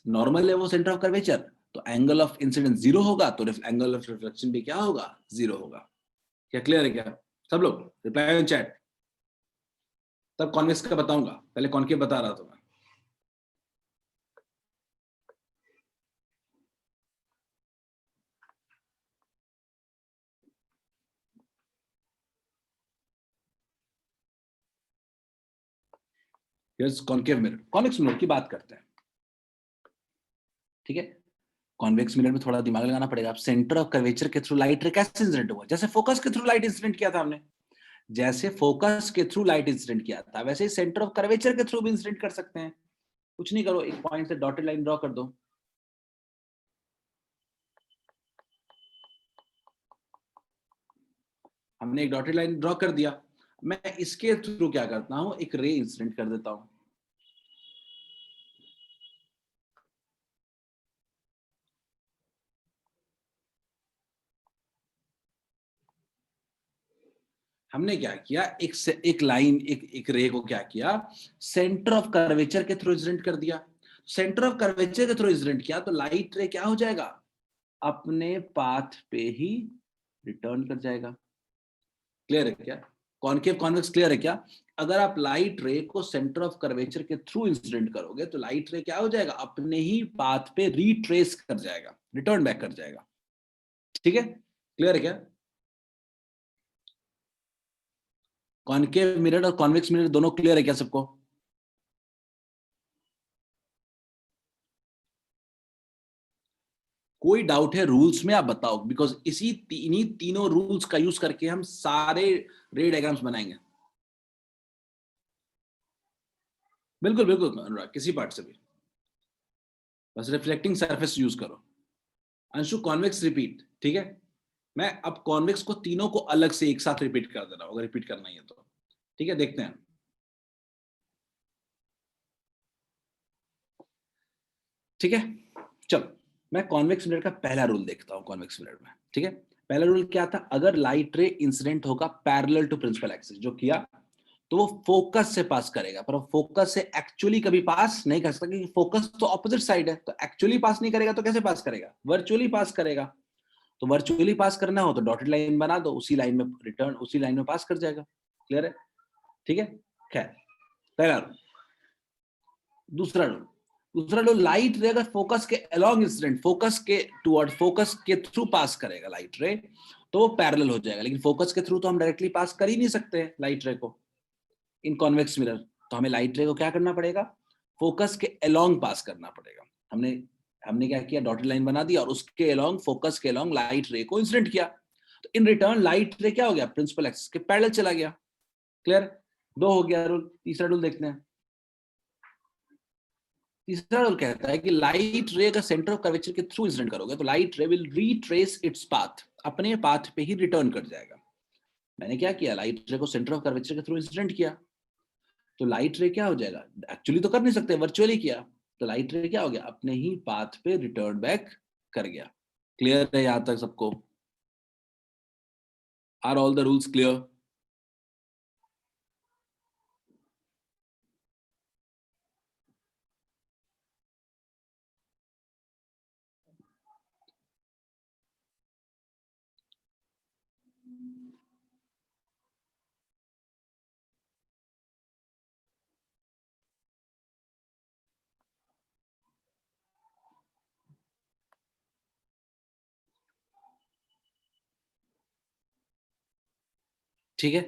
नॉर्मल है वो सेंटर ऑफ कर्वेचर, तो एंगल ऑफ इंसिडेंस जीरो होगा, तो एंगल ऑफ रिफ्लेक्शन भी क्या होगा, जीरो होगा। क्या क्लियर है क्या, सब लोग रिप्लाई इन चैट, तब कॉन्वेक्स का बताऊंगा, पहले कॉन्केव बता रहा था मैं। Here's concave mirror, convex mirror की बात करते हैं, ठीक है, कॉन्वेक्स मिरर में थोड़ा दिमाग लगाना पड़ेगा, आप सेंटर ऑफ कर्वेचर के थ्रू लाइट रे कैसे इंसिडेंट हुआ, जैसे फोकस के थ्रू लाइट इंसिडेंट किया था हमने, जैसे फोकस के थ्रू लाइट इंसिडेंट किया था वैसे ही सेंटर ऑफ कर्वेचर के थ्रू भी इंसिडेंट कर सकते हैं, कुछ नहीं करो, एक पॉइंट से डॉटेड लाइन ड्रॉ कर दो, हमने एक डॉटेड लाइन ड्रॉ कर दिया, मैं इसके थ्रू क्या करता हूं, एक रे इंसिडेंट कर देता हूं, हमने क्या किया, एक लाइन, एक रे को क्या किया, सेंटर ऑफ कर्वेचर के थ्रू इंसिडेंट कर दिया, सेंटर ऑफ कर्वेचर के थ्रू इंसिडेंट किया तो लाइट रे क्या हो जाएगा, अपने पाथ पे ही रिटर्न कर जाएगा। क्लियर है क्या, कॉनकेव कॉन्वेक्स क्लियर है क्या, अगर आप लाइट रे को सेंटर ऑफ कर्वेचर के थ्रू इंसिडेंट करोगे तो लाइट रे क्या हो जाएगा, अपने ही पाथ पे रिट्रेस कर जाएगा, रिटर्न बैक कर जाएगा। ठीक है, क्लियर है क्या, कॉनकेव मिरर और कॉन्वेक्स मिरर दोनों क्लियर है क्या सबको, कोई डाउट है रूल्स में आप बताओ, बिकॉज इन्हीं तीनों रूल्स का यूज करके हम सारे रे डायग्राम्स बनाएंगे। बिल्कुल बिल्कुल अनुराग, किसी पार्ट से भी, बस रिफ्लेक्टिंग सरफेस यूज करो। अंशु कॉन्वेक्स रिपीट, ठीक है, मैं अब कॉन्वेक्स को तीनों को अलग से एक साथ रिपीट कर दे रहा हूं, अगर रिपीट करना ही है तो, ठीक है, देखते हैं। ठीक है, चलो मैं कॉन्वेक्स मिरर का पहला रूल देखता हूं कॉन्वेक्स मिरर में, ठीक है, पहला रूल क्या था, अगर लाइट रे इंसिडेंट होगा पैरेलल टू प्रिंसिपल एक्सिस, जो किया तो वो फोकस से पास करेगा, पर फोकस से एक्चुअली कभी पास नहीं कर सकता क्योंकि फोकस तो ऑपोजिट साइड है, तो एक्चुअली पास नहीं करेगा तो कैसे पास करेगा, वर्चुअली पास करेगा, तो वर्चुअली पास करना हो तो डॉटेड लाइन बना दो, उसी लाइन में रिटर्न, उसी लाइन में पास कर जाएगा। क्लियर है, ठीक है, खैर पहला रूल। दूसरा रूल लाइट रे अगर फोकस के अलोंग इंसिडेंट, फोकस के टुवर्ड, फोकस के थ्रू पास करेगा लाइट रे तो वो पैरेलल हो जाएगा, लेकिन फोकस के थ्रू तो हम डायरेक्टली पास कर ही नहीं सकते लाइट रे को इन कॉन्वेक्स मिरर, तो हमें लाइट रे को क्या करना पड़ेगा, फोकस के अलोंग पास करना पड़ेगा। हमने क्या किया, डॉटेड लाइन बना दी और उसके अलोंग, फोकस के अलोंग लाइट रे को इंसिडेंट किया, तो इन रिटर्न लाइट रे क्या हो गया, प्रिंसिपल एक्सिस के पैरेलल चला गया। क्लियर, दो हो गया रूल। तीसरा रूल देखते हैं, तीसरा रूल कहता है कि लाइट रे का सेंटर ऑफ कर्वेचर के थ्रू इंसिडेंट करोगे तो लाइट रे विल रीट्रेस इट्स पाथ, अपने पाथ पे ही रिटर्न कर जाएगा। मैंने क्या किया, लाइट रे को सेंटर ऑफ कर्वेचर के थ्रू इंसिडेंट किया तो लाइट रे क्या हो जाएगा, एक्चुअली तो कर नहीं सकते, वर्चुअली किया तो लाइट रे क्या हो गया, अपने ही पाथ पे रिटर्न बैक कर गया। क्लियर है यहां तक सबको, are all the rules clear? ठीक है,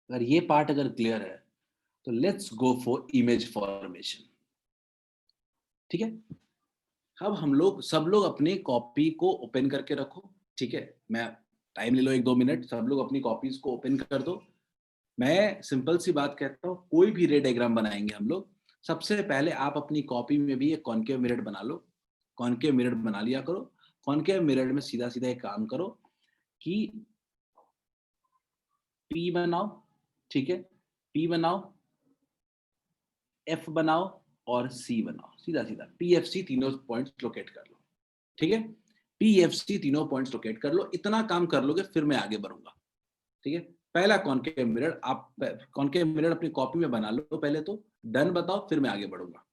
अगर ये पार्ट अगर क्लियर है तो let's go for image formation. ठीक है, अब हम लोग सब लोग अपनी कॉपी को ओपन करके रखो। ठीक है, मैं टाइम ले लो 1-2 मिनट, सब लोग अपनी कॉपीज को ओपन कर दो। मैं सिंपल सी बात कहता हूँ, कोई भी रे डायग्राम बनाएंगे हम लोग, सबसे पहले आप अपनी कॉपी में भी एक कॉनकेव मिरर बना लो। कॉनकेव मिरर बना लिया करो। कॉनकेव मिरर में सीधा सीधा एक काम करो कि P बनाओ। ठीक है, P बनाओ, F बनाओ और C बनाओ। सीधा सीधा PFC तीनों पॉइंट्स लोकेट कर लो। ठीक है, PFC तीनों पॉइंट्स लोकेट कर लो। इतना काम कर लोगे फिर मैं आगे बढ़ूंगा। ठीक है, पहला कॉनकेव मिरर आप कॉनकेव मिरर अपनी कॉपी में बना लो पहले तो। डन बताओ, फिर मैं आगे बढ़ूंगा।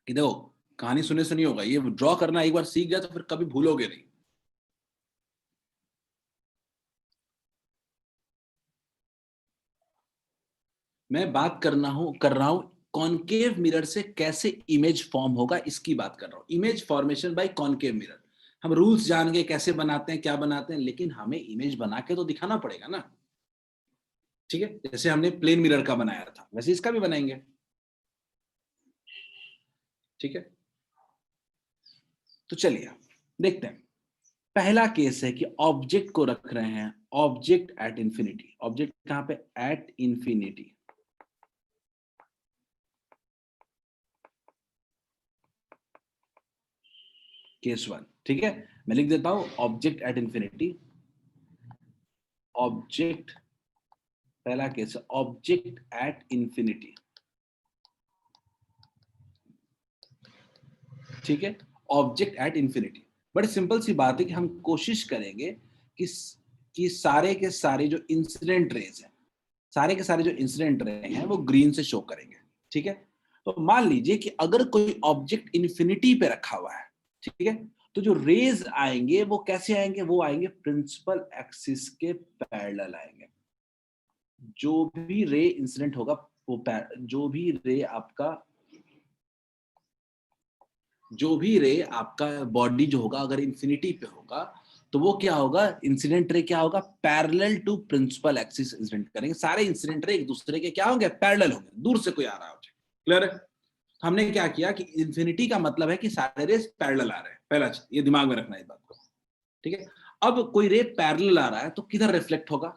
कि देखो, कहानी सुनने से नहीं होगा, ये ड्रॉ करना एक बार सीख गया तो फिर कभी भूलोगे नहीं। मैं बात कर रहा हूं कॉनकेव मिरर से कैसे इमेज फॉर्म होगा, इसकी बात कर रहा हूं। Image formation by concave mirror. हम रूल्स जान गए कैसे बनाते हैं, क्या बनाते हैं, लेकिन हमें इमेज बना के तो दिखाना पड़ेगा ना। ठीक है, जैसे हमने प्लेन मिरर का बनाया था वैसे इसका भी बनाएंगे। ठीक है, तो चलिए देखते हैं। पहला केस है कि ऑब्जेक्ट को रख रहे हैं, ऑब्जेक्ट एट इंफिनिटी। ऑब्जेक्ट कहां पे? At infinity. केस 1। ठीक है, मैं लिख देता हूं ऑब्जेक्ट एट इंफिनिटी। ऑब्जेक्ट, पहला केस है ऑब्जेक्ट एट इंफिनिटी। ठीक है, ऑब्जेक्ट एट इंफिनिटी। बड़ी सिंपल सी बात है कि हम कोशिश करेंगे कि सारे के सारे जो इंसिडेंट रेज हैं, सारे के सारे जो इंसिडेंट रे हैं वो ग्रीन से शो करेंगे। ठीक है, तो मान लीजिए कि अगर कोई ऑब्जेक्ट इंफिनिटी पे रखा हुआ है, ठीक है, तो जो रेज आएंगे वो कैसे आएंगे? वो आएंगे प्रिंसिपल एक्सिस के पैरेलल आएंगे। जो भी रे इंसिडेंट होगा वो जो भी रे आपका बॉडी जो होगा अगर इंफिनिटी पे होगा तो वो क्या होगा? इंसिडेंट रे क्या होगा? Parallel to principal axis incident करेंगे। सारे इंसिडेंट रे एक दूसरे के क्या होंगे? पैरेलल होंगे, दूर से कोई आ रहा हो। क्लियर है? हमने क्या किया कि इंफिनिटी का मतलब है कि सारे रेस पैरेलल आ रहे हैं। पहला चीज ये दिमाग में रखना है इस बात को। ठीक है, अब कोई रे पैरेलल आ रहा है तो किधर रिफ्लेक्ट होगा?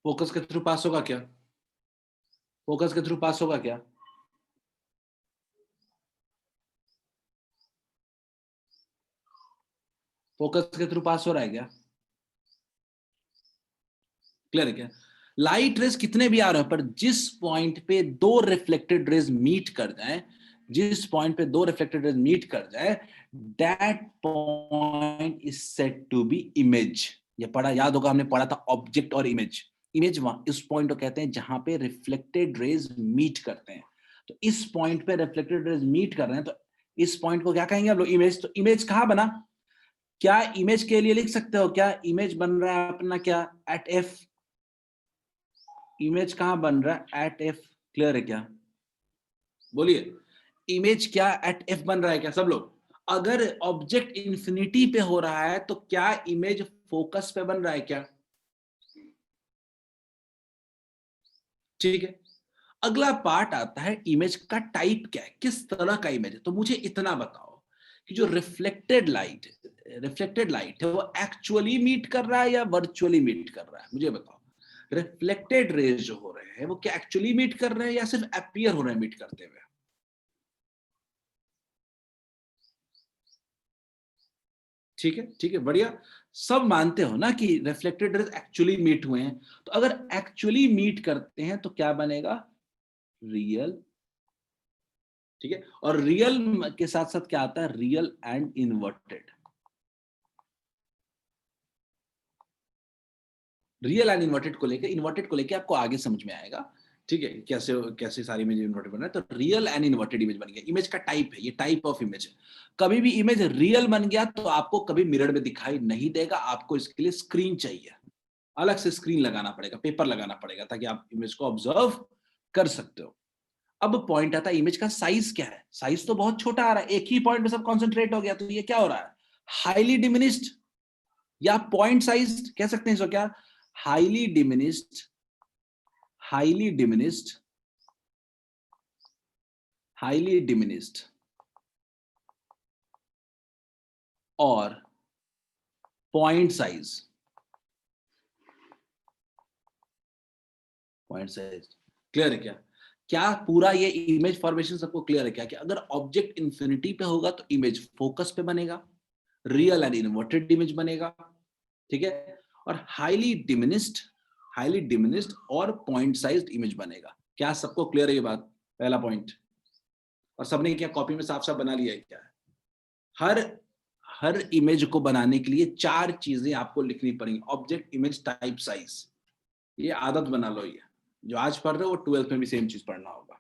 फोकस के थ्रू पास होगा क्या? फोकस के थ्रू पास होगा क्या? फोकस के थ्रू पास हो रहा है क्या? क्लियर है क्या? लाइट रेज कितने भी आ रहे हैं पर जिस पॉइंट पे दो रिफ्लेक्टेड रेज मीट कर जाए, जिस पॉइंट पे दो रिफ्लेक्टेड रेज मीट कर जाए, that point is said to be image. ये पढ़ा, याद होगा हमने पढ़ा था ऑब्जेक्ट और इमेज। इमेज इस पॉइंट को कहते हैं जहां पे रिफ्लेक्टेड रेज मीट करते हैं। तो इस पॉइंट पे रिफ्लेक्टेड रेज मीट कर रहे हैं तो इस पॉइंट को क्या कहेंगे हम लोग? इमेज। तो इमेज कहां बना? क्या इमेज के लिए लिख सकते हो क्या? इमेज बन रहा है अपना क्या? Eight F. इमेज कहां बन रहा है? Eight F. क्लियर है क्या? बोलिए, इमेज क्या एट एफ बन रहा है क्या सब लोग? अगर ऑब्जेक्ट इंफिनिटी पे हो रहा है तो क्या इमेज फोकस पे बन रहा है क्या? ठीक है, अगला पार्ट आता है इमेज का टाइप क्या है, किस तरह का इमेज है। तो मुझे इतना बताओ कि जो रिफ्लेक्टेड लाइट है वो एक्चुअली मीट कर रहा है या वर्चुअली मीट कर रहा है? मुझे बताओ, रिफ्लेक्टेड रेज जो हो रहे हैं वो क्या एक्चुअली मीट कर रहे हैं या सिर्फ अपीयर हो रहे हैं मीट करते हुए? ठीक है, ठीक है, बढ़िया। सब मानते हो ना कि रिफ्लेक्टेड रेज एक्चुअली मीट हुए हैं। तो अगर एक्चुअली मीट करते हैं तो क्या बनेगा? रियल ठीक है। और रियल के साथ साथ क्या आता है, real and inverted. Real and inverted को लेके आपको आगे समझ में आएगा, ठीक है, कैसे कैसे सारी इमेज इन्वर्टेड बना है। तो रियल एंड इन्वर्टेड इमेज बन गया, इमेज का टाइप है, ये टाइप ऑफ इमेज है। कभी भी इमेज रियल बन गया तो आपको कभी मिरर में दिखाई नहीं देगा, आपको इसके लिए स्क्रीन चाहिए, अलग से स्क्रीन लगाना पड़ेगा, पेपर लगाना पड़ेगा, ताकि आप इमेज को ऑब्जर्व कर सकते हो। अब पॉइंट आता है इमेज का साइज क्या है। साइज तो बहुत छोटा आ रहा है, एक ही पॉइंट पे सब कॉन्सेंट्रेट हो गया, तो ये क्या हो रहा है, हाईली डिमिनिस्ड, या पॉइंट साइज कह सकते हैं इसको, क्या, highly diminished, highly diminished, highly diminished और point size, point size clear है क्या? क्या पूरा ये इमेज फॉर्मेशन सबको क्लियर है क्या, कि अगर ऑब्जेक्ट इंफिनिटी पे होगा तो इमेज फोकस पे बनेगा, रियल एंड इन्वर्टेड इमेज बनेगा, ठीक है, और हाईली डिमिनिस्ड और पॉइंट साइज्ड इमेज बनेगा। क्या सबको क्लियर है ये बात, पहला पॉइंट? और सबने क्या कॉपी में साफ साफ बना लिया है क्या? हर इमेज को बनाने के लिए 4 चीजें आपको लिखनी पड़ेंगी, ऑब्जेक्ट, इमेज, टाइप, साइज। ये आदत बना लो, ये जो आज पढ़ रहे हो वो 12th में भी सेम चीज पढ़ना होगा।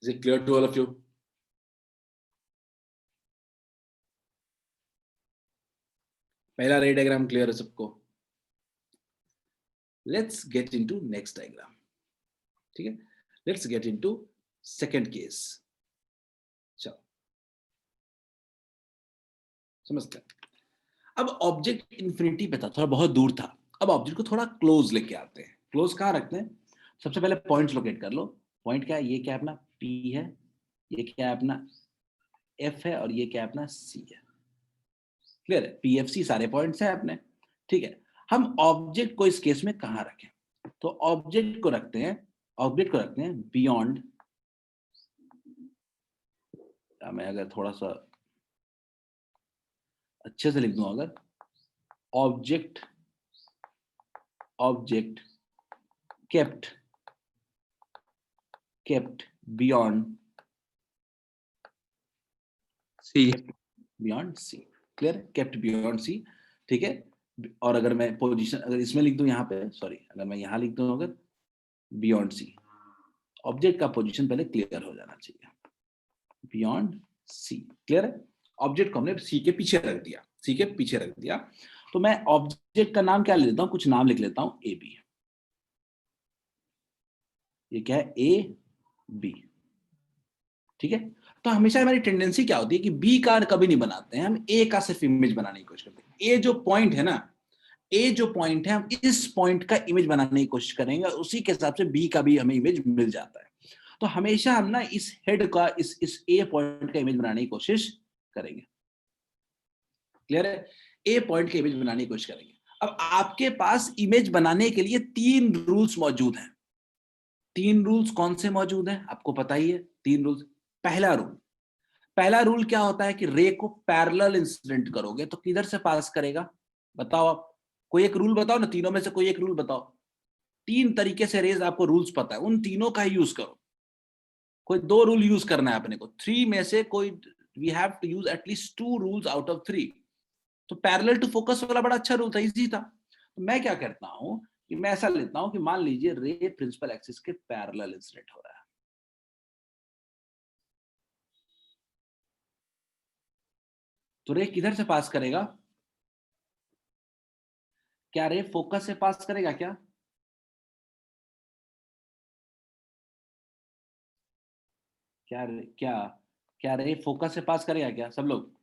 Is it clear to all of you? पहला रे डायग्राम क्लियर है सबको? Let's get into next diagram, ठीक है। Let's get into second case. चलो समझते हैं। अब ऑब्जेक्ट इंफिनिटी पे था, थोड़ा बहुत दूर था, अब ऑब्जेक्ट को थोड़ा क्लोज लेके आते हैं। क्लोज कहाँ रखते हैं? सबसे पहले पॉइंट्स लोकेट कर लो। पॉइंट क्या है? ये क्या है अपना P है, ये क्या है अपना F है, और ये क्या है अपना C है। क्लियर है? PFC सारे पॉइंट्स हैं अपने, ठीक है। हम ऑब्जेक्ट को इस केस में कहाँ रखें? तो ऑब्जेक्ट को रखते हैं बियॉन्ड, मैं अगर थोड़ा सा अच्छे से लिख दूं, अगर object kept beyond C। C, clear? kept beyond C, ठीक है। और अगर मैं पोजीशन अगर इसमें लिख दूं, यहाँ पे सॉरी, अगर मैं यहाँ लिख दूं अगर बियॉन्ड C, ऑब्जेक्ट का पोजीशन पहले क्लियर हो जाना चाहिए, बियॉन्ड C, क्लियर है? ऑब्जेक्ट को हमने C के पीछे रख दिया, तो मैं ऑब्जेक्ट का नाम क्या ले लेता हूँ, कुछ नाम लिख लेता हूँ AB। ये क्या है? AB, ठीक है। तो हमेशा हमारी टेंडेंसी क्या होती है कि B का कभी नहीं बनाते हैं, हम A का सिर्फ इमेज बनाने की कोशिश करते हैं। A जो पॉइंट है ना, A जो पॉइंट है, हम इस पॉइंट का इमेज बनाने की कोशिश करेंगे, उसी के हिसाब से B का भी हमें इमेज मिल जाता है। तो हमेशा हम ना इस हेड का, इस A पॉइंट का इमेज बनाने की कोशिश करेंगे, क्लियर है? A पॉइंट का इमेज बनाने की कोशिश करेंगे। अब आपके पास इमेज बनाने के लिए 3 रूल्स मौजूद हैं। 3 रूल्स कौन से मौजूद हैं आपको पता ही है, 3 रूल्स। पहला रूल क्या होता है कि रे को पैरेलल इंसिडेंट करोगे तो किधर से पास करेगा, बताओ आप, कोई एक रूल बताओ ना, तीनों में से कोई एक रूल बताओ। 3 तरीके से रेज आपको रूल्स पता है, उन तीनों का यूज करो। कोई 2 रूल यूज करना है अपने को, 3 में से कोई, we have to use at least 2 rules out of 3। तो पैरेलल टू फोकस वाला बड़ा अच्छा रूल था, इजी था। तो मैं क्या करता हूं कि मैं ऐसा लेता हूं कि मान लीजिए रे प्रिंसिपल एक्सिस के पैरेलल इंसिडेंट हो रहा है, तो रे किधर से पास करेगा? क्या रे फोकस से पास करेगा क्या? क्या रे फोकस से पास करेगा क्या सब लोग?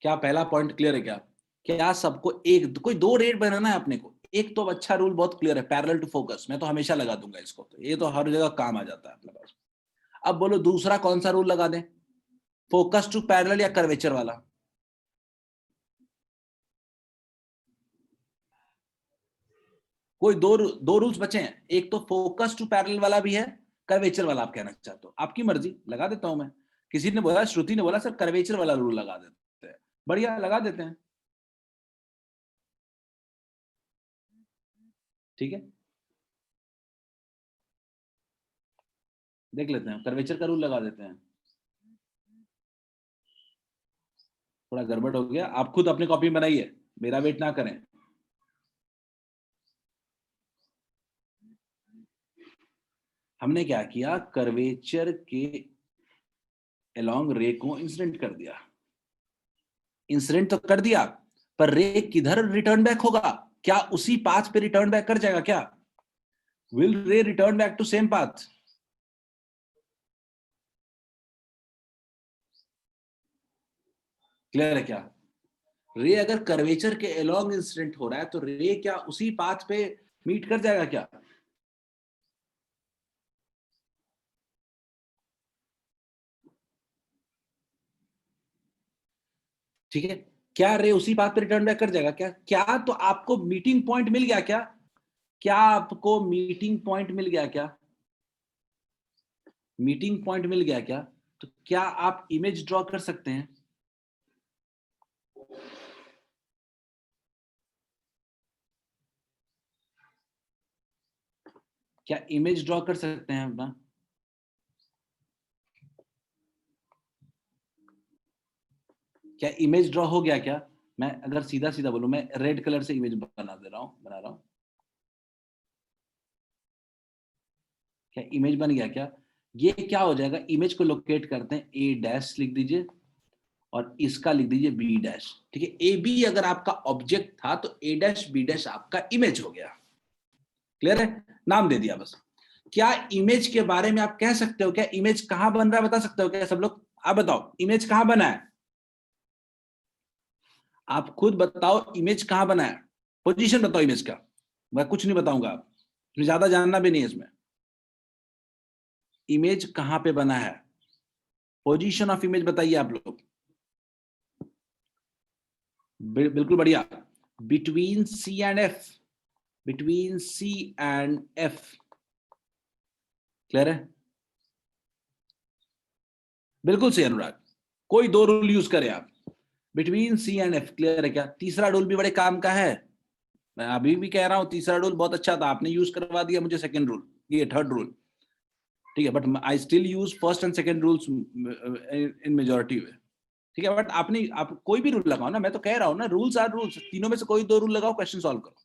क्या पहला पॉइंट क्लियर है क्या? क्या सबको एक कोई 2 रेट बनाना है अपने को? एक तो अच्छा रूल बहुत क्लियर है, पैरेलल टू फोकस, मैं तो हमेशा लगा दूंगा इसको, तो ये तो हर जगह काम आ जाता है अपने पास। अब बोलो दूसरा कौन सा रूल लगा दें, फोकस टू पैरेलल या कर्वेचर वाला? कोई दो रूल्स बचे हैं, एक तो फोकस टू पैरेलल वाला भी है, कर्वेचर वाला आप कहना चाहते हो, आपकी मर्जी, लगा देता हूं मैं। किसी ने बोला, श्रुति ने बोला सर कर्वेचर वाला रूल लगा देते हैं, बढ़िया, लगा देते हैं, ठीक है, देख लेते हैं, कर्वेचर का रूल लगा देते हैं। थोड़ा गड़बड़ हो गया, आप खुद अपनी कॉपी बनाइए, मेरा वेट ना करें। हमने क्या किया, कर्वेचर के अलोंग रे को इंसिडेंट कर दिया, इंसिडेंट तो कर दिया, पर रे किधर रिटर्न बैक होगा, क्या उसी पाथ पे रिटर्न बैक कर जाएगा क्या? Will ray return back to same path? Clear है क्या? रे अगर कर्वेचर के अलोंग इंसिडेंट हो रहा है तो रे क्या उसी पाथ पे मीट कर जाएगा क्या? ठीक है, क्या रे उसी पाथ पे रिटर्न बैक कर जाएगा क्या? क्या तो आपको मीटिंग पॉइंट मिल गया क्या? क्या आपको मीटिंग पॉइंट मिल गया क्या? मीटिंग पॉइंट मिल गया क्या? तो क्या आप इमेज ड्रॉ कर सकते हैं? क्या इमेज ड्रॉ कर सकते हैं अपना? क्या इमेज ड्रॉ हो गया क्या? मैं अगर सीधा सीधा बोलूं, मैं रेड कलर से इमेज बना रहा हूं। क्या इमेज बन गया क्या? ये क्या हो जाएगा, इमेज को लोकेट करते हैं, ए डैश लिख दीजिए और इसका लिख दीजिए बी डैश, ठीक है। ए बी अगर आपका ऑब्जेक्ट था तो ए डैश बी डैश आपका इमेज हो गया। क्लियर है, नाम दे दिया बस। क्या इमेज के बारे में आप कह सकते हो क्या, इमेज कहां बन रहा है बता सकते हो क्या सब लोग? आप बताओ इमेज कहां बना है, आप खुद बताओ इमेज कहां बना है, पोजीशन बताओ इमेज का, मैं कुछ नहीं बताऊंगा, आप ज्यादा जानना भी नहीं है इसमें। इमेज कहां पे बना है, पोजीशन ऑफ इमेज बताइए आप लोग। बिल्कुल बढ़िया, between C and F, between C and F. Clear है, बिल्कुल सही अनुराग, कोई दो रूल यूज करें आप, between C and F. Clear है क्या? तीसरा रूल भी बड़े काम का है, मैं अभी भी कह रहा हूं तीसरा रूल बहुत अच्छा था, आपने यूज करवा दिया मुझे सेकंड रूल, ये थर्ड रूल, ठीक है, but I still use first and second rules in majority way, ठीक है। बट आपने, आप कोई भी रूल लगाओ ना, मैं तो कह रहा हूं ना, रूल्स आर रूल्स, तीनों में से कोई दो रूल लगाओ, क्वेश्चन सॉल्व करो,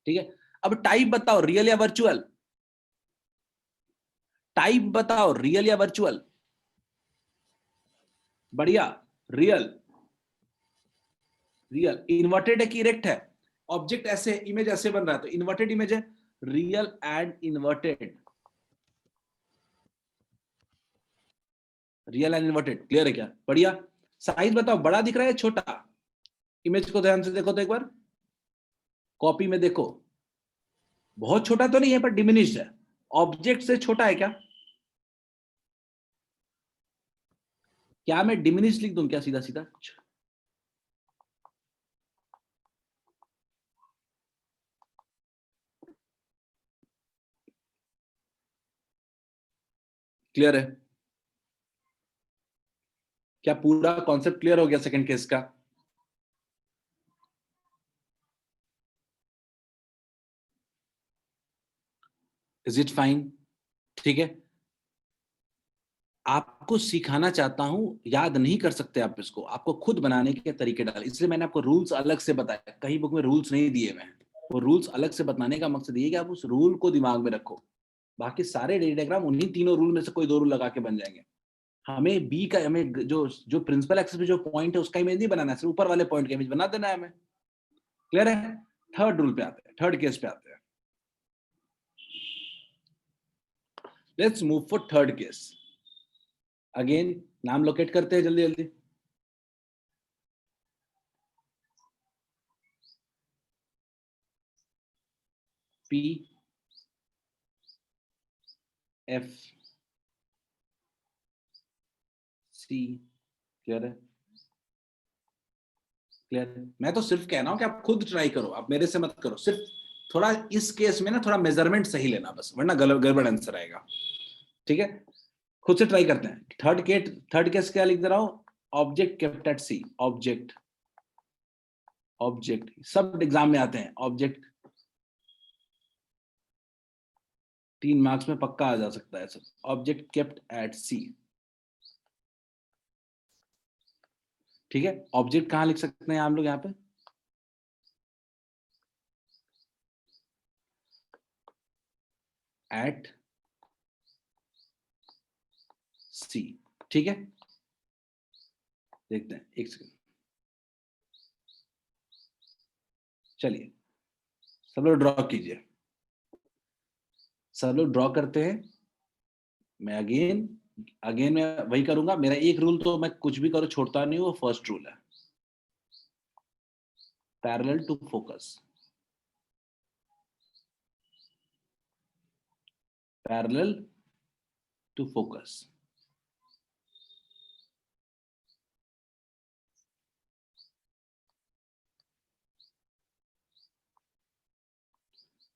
ठीक है। अब टाइप बताओ, रियल या वर्चुअल, टाइप बताओ, रियल या वर्चुअल? बढ़िया, रियल, रियल। इन्वर्टेड है कि इरेक्ट है? ऑब्जेक्ट ऐसे, इमेज ऐसे बन रहा है तो इन्वर्टेड इमेज है, real and inverted, real and inverted. Clear है क्या? बढ़िया। साइज बताओ, बड़ा दिख रहा है छोटा? इमेज को ध्यान से देखो तो एक बार, कॉपी में देखो, बहुत छोटा तो नहीं है पर डिमिनिश्ड है, ऑब्जेक्ट से छोटा है क्या? क्या मैं डिमिनिश लिख दूं क्या सीधा सीधा? क्लियर है क्या? पूरा कॉन्सेप्ट क्लियर हो गया सेकंड केस का? Is it fine? ठीक है, आपको सिखाना चाहता हूं, याद नहीं कर सकते आप इसको, आपको खुद बनाने के तरीके डाल, इसलिए मैंने आपको रूल्स अलग से बताया, कहीं बुक में रूल्स नहीं दिए हुए हैं, वो रूल्स अलग से बताने का मकसद ये है कि आप उस रूल को दिमाग में रखो, बाकी सारे डायग्राम उन्हीं तीनों रूल में से कोई दो रूल लगा के बन जाएंगे। हमें बी का, हमें जो जो प्रिंसिपल एक्सिस पे जो पॉइंट है उसका इमेज नहीं बनाना है, सिर्फ ऊपर वाले पॉइंट का इमेज बना देना है हमें। क्लियर है? थर्ड रूल पे आते हैं, थर्ड केस पे आते हैं, let's move for third case. Again नाम लोकेट करते हैं जल्दी जल्दी, पी एफ सी। क्लियर है? क्लियर है? मैं तो सिर्फ कह रहा हूं कि आप खुद ट्राई करो, आप मेरे से मत करो, सिर्फ थोड़ा इस केस में ना थोड़ा मेजरमेंट सही लेना बस, वरना गड़बड़ आंसर आएगा। ठीक है, खुद से ट्राई करते हैं। थर्ड केस क्या लिख दे रहा हूं, object kept at C. Object सब एग्जाम में आते हैं, ऑब्जेक्ट 3 मार्क्स में पक्का आ जा सकता है सब। ऑब्जेक्ट केप्ट एट सी, ठीक है। ऑब्जेक्ट कहां लिख सकते हैं हम लोग यहाँ पे, एट सी, ठीक है। देखते हैं, एक सेकंड, चलिए सब लोग ड्रॉ कीजिए। सब लोग ड्रॉ करते हैं। मैं अगेन मैं वही करूंगा। मेरा एक रूल तो मैं कुछ भी करूं छोड़ता नहीं हूं, वो फर्स्ट रूल है, parallel to focus. Parallel to focus,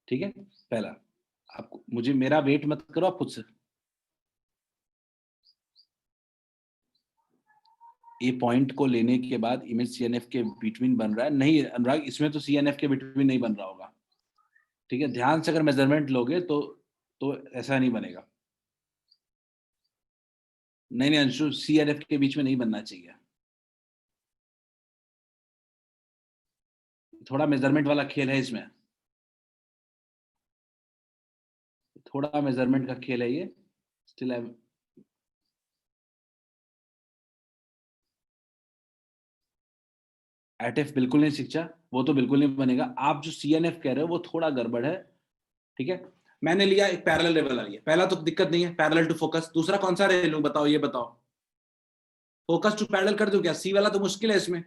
ठीक है। पहला, आपको मुझे मेरा वेट मत करो, आप खुद से। ए पॉइंट को लेने के बाद इमेज सीएनएफ के बिटवीन बन रहा है, नहीं अनुराग, इसमें तो सीएनएफ के बिटवीन नहीं बन रहा होगा। ठीक है, ध्यान से अगर मेजरमेंट लोगे तो ऐसा नहीं बनेगा। नहीं अंशु, सीएनएफ के बीच में नहीं बनना चाहिए। थोड़ा मेजरमेंट वाला खेल है इसमें, थोड़ा मेजरमेंट का खेल है ये। स्टिल एटएफ बिल्कुल नहीं शिक्षा, वो तो बिल्कुल नहीं बनेगा। आप जो सीएनएफ कह रहे हो वो थोड़ा गड़बड़ है, ठीक है। मैंने लिया एक पैरेलल रे वाला लिया, पहला तो दिक्कत नहीं है, पैरेलल टू फोकस। दूसरा कौन सा रे लूं, बताओ, ये बताओ। फोकस टू पैरेलल कर दूं क्या? सी वाला तो मुश्किल है इसमें,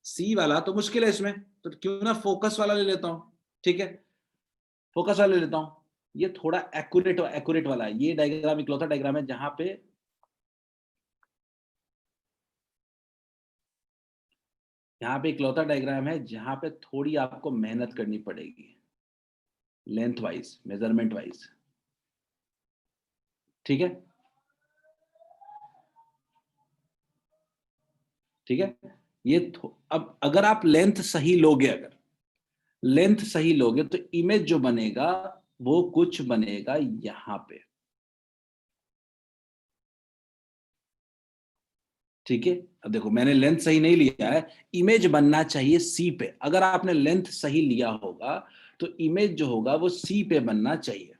सी वाला तो मुश्किल है इसमें, तो क्यों ना फोकस वाला ले लेता हूं, ठीक है। फोकस वाला ले लेता हूं, ये थोड़ा एक्यूरेट वाला है। ये डायग्राम इकलौता डायग्राम है जहां पे इकलौता डायग्राम है जहां पे थोड़ी आपको मेहनत करनी पड़ेगी, लेंथ वाइज, मेजरमेंट वाइज, ठीक है। ठीक है, ये अब अगर आप लेंथ सही लोगे, अगर लेंथ सही लोगे तो इमेज जो बनेगा वो कुछ बनेगा यहां पे, ठीक है। अब देखो मैंने लेंथ सही नहीं लिया है, इमेज बनना चाहिए सी पे। अगर आपने लेंथ सही लिया होगा तो इमेज जो होगा वो सी पे बनना चाहिए,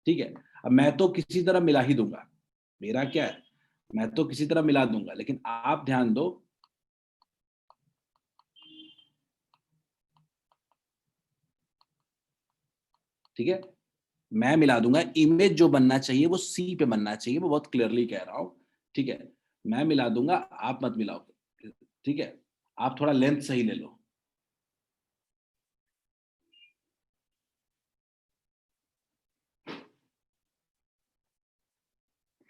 ठीक है। अब मैं तो किसी तरह मिला ही दूंगा, मेरा क्या है, मैं तो किसी तरह मिला दूंगा, लेकिन आप ध्यान दो, ठीक है। मैं मिला दूंगा, इमेज जो बनना चाहिए वो सी पे बनना चाहिए, मैं बहुत क्लियरली कह रहा हूं, ठीक है। मैं मिला दूंगा, आप मत मिलाओ, ठीक है। आप थोड़ा लेंथ सही ले लो,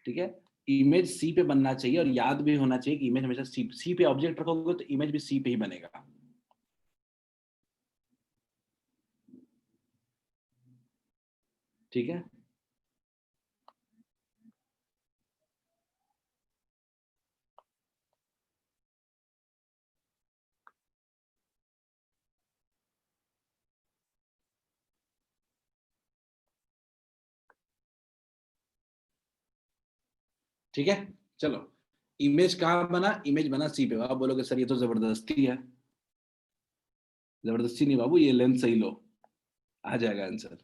ठीक है। इमेज सी पे बनना चाहिए, और याद भी होना चाहिए कि इमेज हमेशा सी पे ऑब्जेक्ट रखोगे तो इमेज भी सी पे ही बनेगा, ठीक है। ठीक है, चलो। इमेज कहाँ बना, इमेज बना सी पे। आप बोलोगे सर ये तो जबरदस्ती है, जबरदस्ती नहीं बाबू, ये लेंथ सही लो, आ जाएगा आंसर,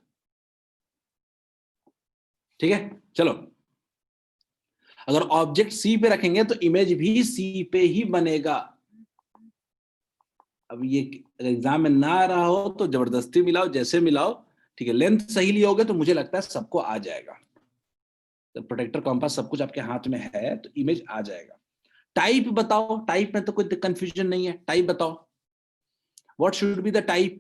ठीक है। चलो, अगर ऑब्जेक्ट सी पे रखेंगे तो इमेज भी सी पे ही बनेगा। अब ये एग्जाम में ना आ रहा हो तो जबरदस्ती मिलाओ, जैसे मिलाओ, ठीक है। लेंथ सही लियोगे तो मुझे लगता है सबको आ जाएगा। जब प्रोटेक्टर कॉम्पास सब कुछ आपके हाथ में है तो इमेज आ जाएगा। टाइप बताओ, टाइप में तो कोई कंफ्यूजन नहीं है, टाइप बताओ, what should be the type.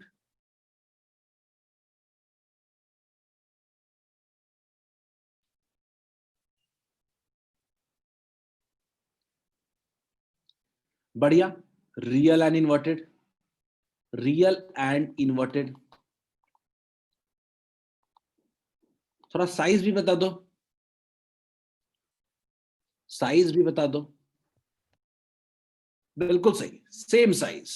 बढ़िया, real and inverted, real and inverted, थोड़ा साइज भी बता दो, साइज भी बता दो। बिल्कुल सही, सेम साइज।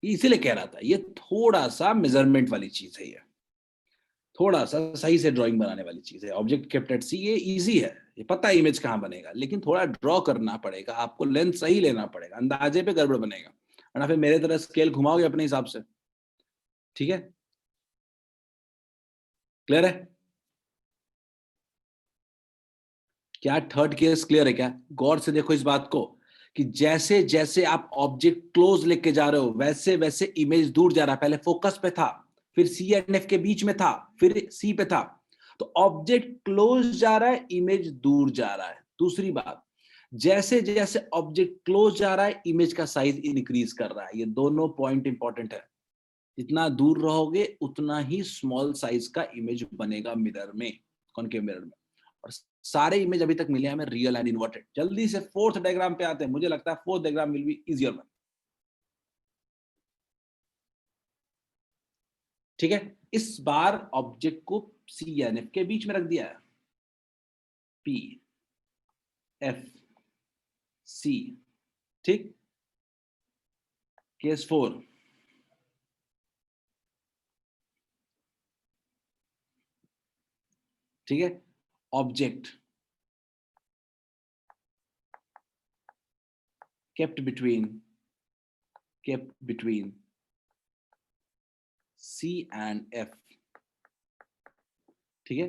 इसीलिए कह रहा था ये थोड़ा सा मेजरमेंट वाली चीज है, ये थोड़ा सा सही से ड्राइंग बनाने वाली चीज है। ऑब्जेक्ट केप्ट एट सी ये इजी है, ये पता है इमेज कहाँ बनेगा, लेकिन थोड़ा ड्रॉ करना पड़ेगा आपको, लेंथ सही लेना पड़ेगा, अंदाजे पे गड़बड़ बनेगा, वरना फिर मेरे तरह स्केल घुमाओगे अपने हिसाब से। ठीक है, क्लियर है? क्या थर्ड केस क्लियर है क्या? गौर से देखो इस बात को कि जैसे जैसे आप ऑब्जेक्ट क्लोज लेके जा रहे हो वैसे वैसे इमेज दूर जा रहा है। पहले फोकस पे था, फिर सी एंड एफ के बीच में था, फिर सी पे था। तो ऑब्जेक्ट क्लोज जा रहा है, इमेज दूर जा रहा है। दूसरी बात, जैसे जैसे ऑब्जेक्ट क्लोज जा रहा है इमेज का साइज इंक्रीज कर रहा है। ये दोनों पॉइंट इंपॉर्टेंट है। जितना दूर रहोगे उतना ही स्मॉल साइज का इमेज बनेगा मिरर में, कॉनकेव मिरर में। और सारे इमेज अभी तक मिले हमें रियल एंड इन्वर्टेड। जल्दी से फोर्थ डायग्राम पे आते हैं, मुझे लगता है fourth diagram will be easier one. ठीक है, इस बार ऑब्जेक्ट को सी एंड एफ के बीच में रख दिया है, पी एफ सी। ठीक, केस 4, ठीक है, object kept between C and F। ठीक है,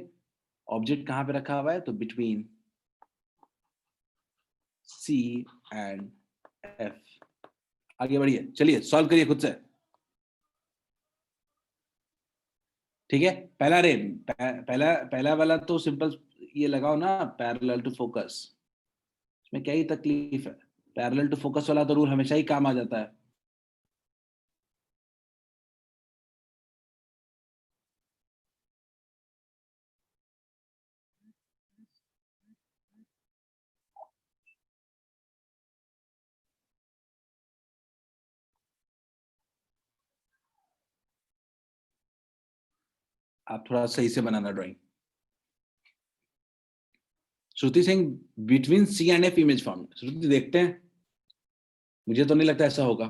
ऑब्जेक्ट कहां पे रखा हुआ है? तो बिटवीन C and F। आगे बढ़िए, चलिए सॉल्व करिए खुद से। ठीक है, पहला रे पहला पहला वाला तो सिंपल, ये लगाओ ना पैरेलल टू फोकस। इसमें क्या ही तकलीफ है, पैरेलल टू फोकस वाला तो रूल हमेशा ही काम आ जाता है। आप थोड़ा सही से बनाना drawing. Shruti Singh, between C and F image form. Shruti देखते हैं, मुझे तो नहीं लगता ऐसा होगा।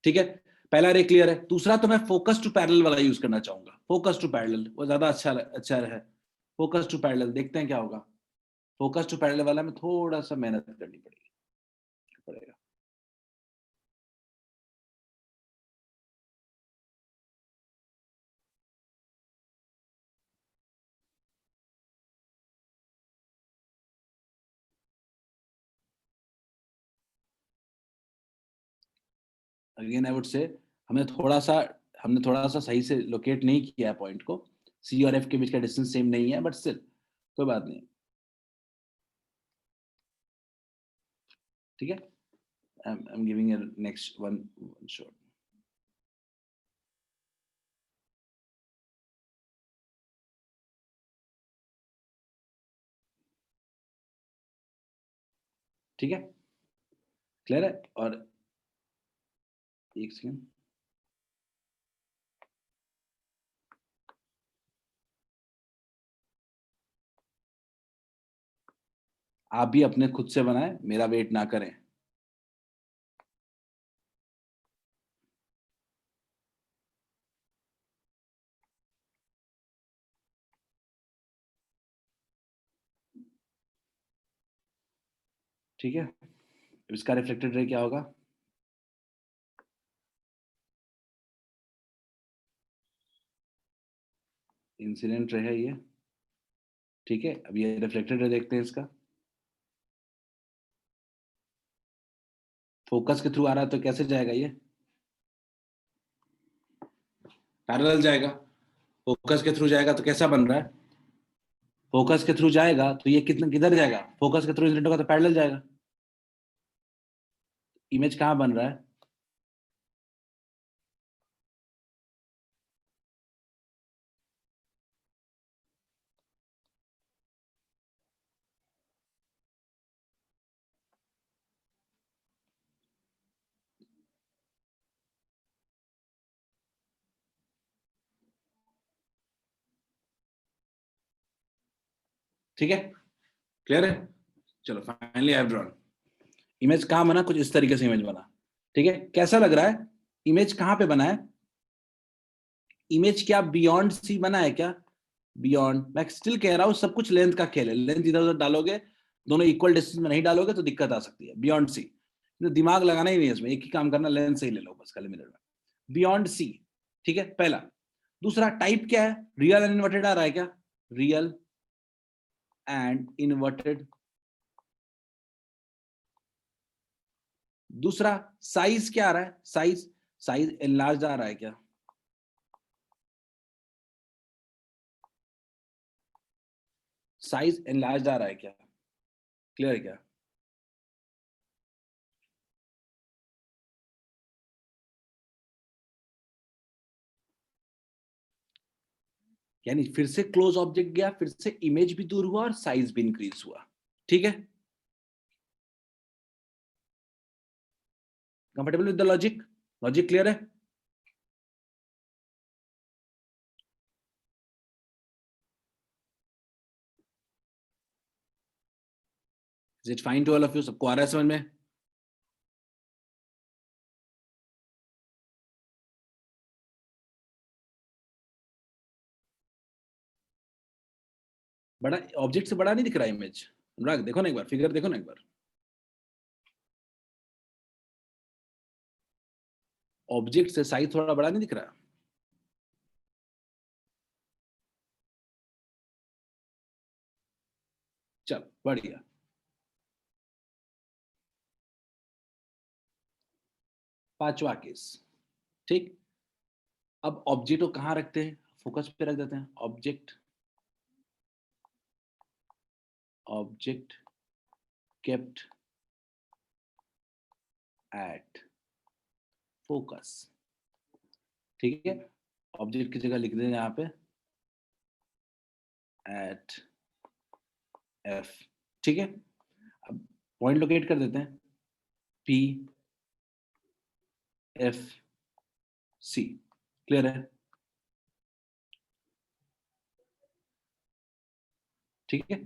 ठीक है, पहला रे क्लियर है। दूसरा तो मैं फोकस टू पैरेलल वाला यूज करना चाहूंगा, फोकस टू पैरेलल वो ज्यादा अच्छा है। फोकस टू पैरेलल देखते हैं क्या होगा। फोकस टू पैरेलल वाला में थोड़ा सा मेहनत करनी पड़ेगा। अगेन आई वुड से, हमने थोड़ा सा सही से लोकेट नहीं किया पॉइंट को। सी और एफ के बीच का डिस्टेंस सेम नहीं है, बट स्टिल कोई बात नहीं। ठीक है, I am giving next one shot. ठीक है, क्लियर है? और एक सेकेंड, आप भी अपने खुद से बनाएं, मेरा वेट ना करें। ठीक है, इसका रिफ्लेक्टेड रे क्या होगा? इंसिडेंट रे है ये। ठीक है, अब ये रिफ्लेक्टेड रे देखते हैं इसका। फोकस के थ्रू आ रहा है तो कैसे जाएगा ये? पैरेलल जाएगा। फोकस के थ्रू जाएगा तो कैसा बन रहा है? फोकस के थ्रू जाएगा तो ये कितना किधर जाएगा? फोकस के थ्रू इंसिडेंट होगा तो पैरेलल जाएगा। इमेज कहाँ बन रहा है? ठीक है, क्लियर है? चलो finally I have drawn. Image कहाँ बना? कुछ इस तरीके से इमेज बना। ठीक है, कैसा लग रहा है? इमेज कहाँ पे बना है? इमेज क्या बियॉन्ड सी बना है क्या? बियॉन्ड। मैं स्टिल कह रहा हूँ सब कुछ लेंथ का खेल है, लेंथ इधर उधर डालोगे, दोनों इक्वल डिस्टेंस में नहीं डालोगे तो दिक्कत आ सकती है। बियॉन्ड सी, दिमाग लगाना ही नहीं है इसमें, एक ही काम करना, लेंथ से ही ले लो बस खाली मिनट में। बियॉन्ड सी, ठीक है, पहला। दूसरा टाइप क्या है? रियल एंड इन्वर्टेड आ रहा है क्या? Real and inverted. दूसरा साइज क्या आ रहा है? साइज, साइज एनलार्ज आ रहा है क्या? साइज एनलार्ज आ रहा है क्या? क्लियर है क्या? यानी फिर से क्लोज ऑब्जेक्ट गया, फिर से इमेज भी दूर हुआ और साइज भी इंक्रीज हुआ। ठीक है, comfortable with the logic? Logic clear है? Is it fine to all of you? सबको आ रहा है समझ में? बड़ा ऑब्जेक्ट से बड़ा नहीं दिख रहा इमेज? अनुराग देखो ना एक बार, फिगर देखो ना एक बार। ऑब्जेक्ट से साइज थोड़ा बड़ा नहीं दिख रहा? चल बढ़िया। पांचवा केस, ठीक। अब ऑब्जेक्ट को कहां रखते हैं? फोकस पे रख देते हैं। Object, object kept at focus, ठीक है। ऑब्जेक्ट की जगह लिख दें यहाँ पे एट एफ, ठीक है। अब पॉइंट लोकेट कर देते हैं पी एफ सी, क्लियर है? ठीक है।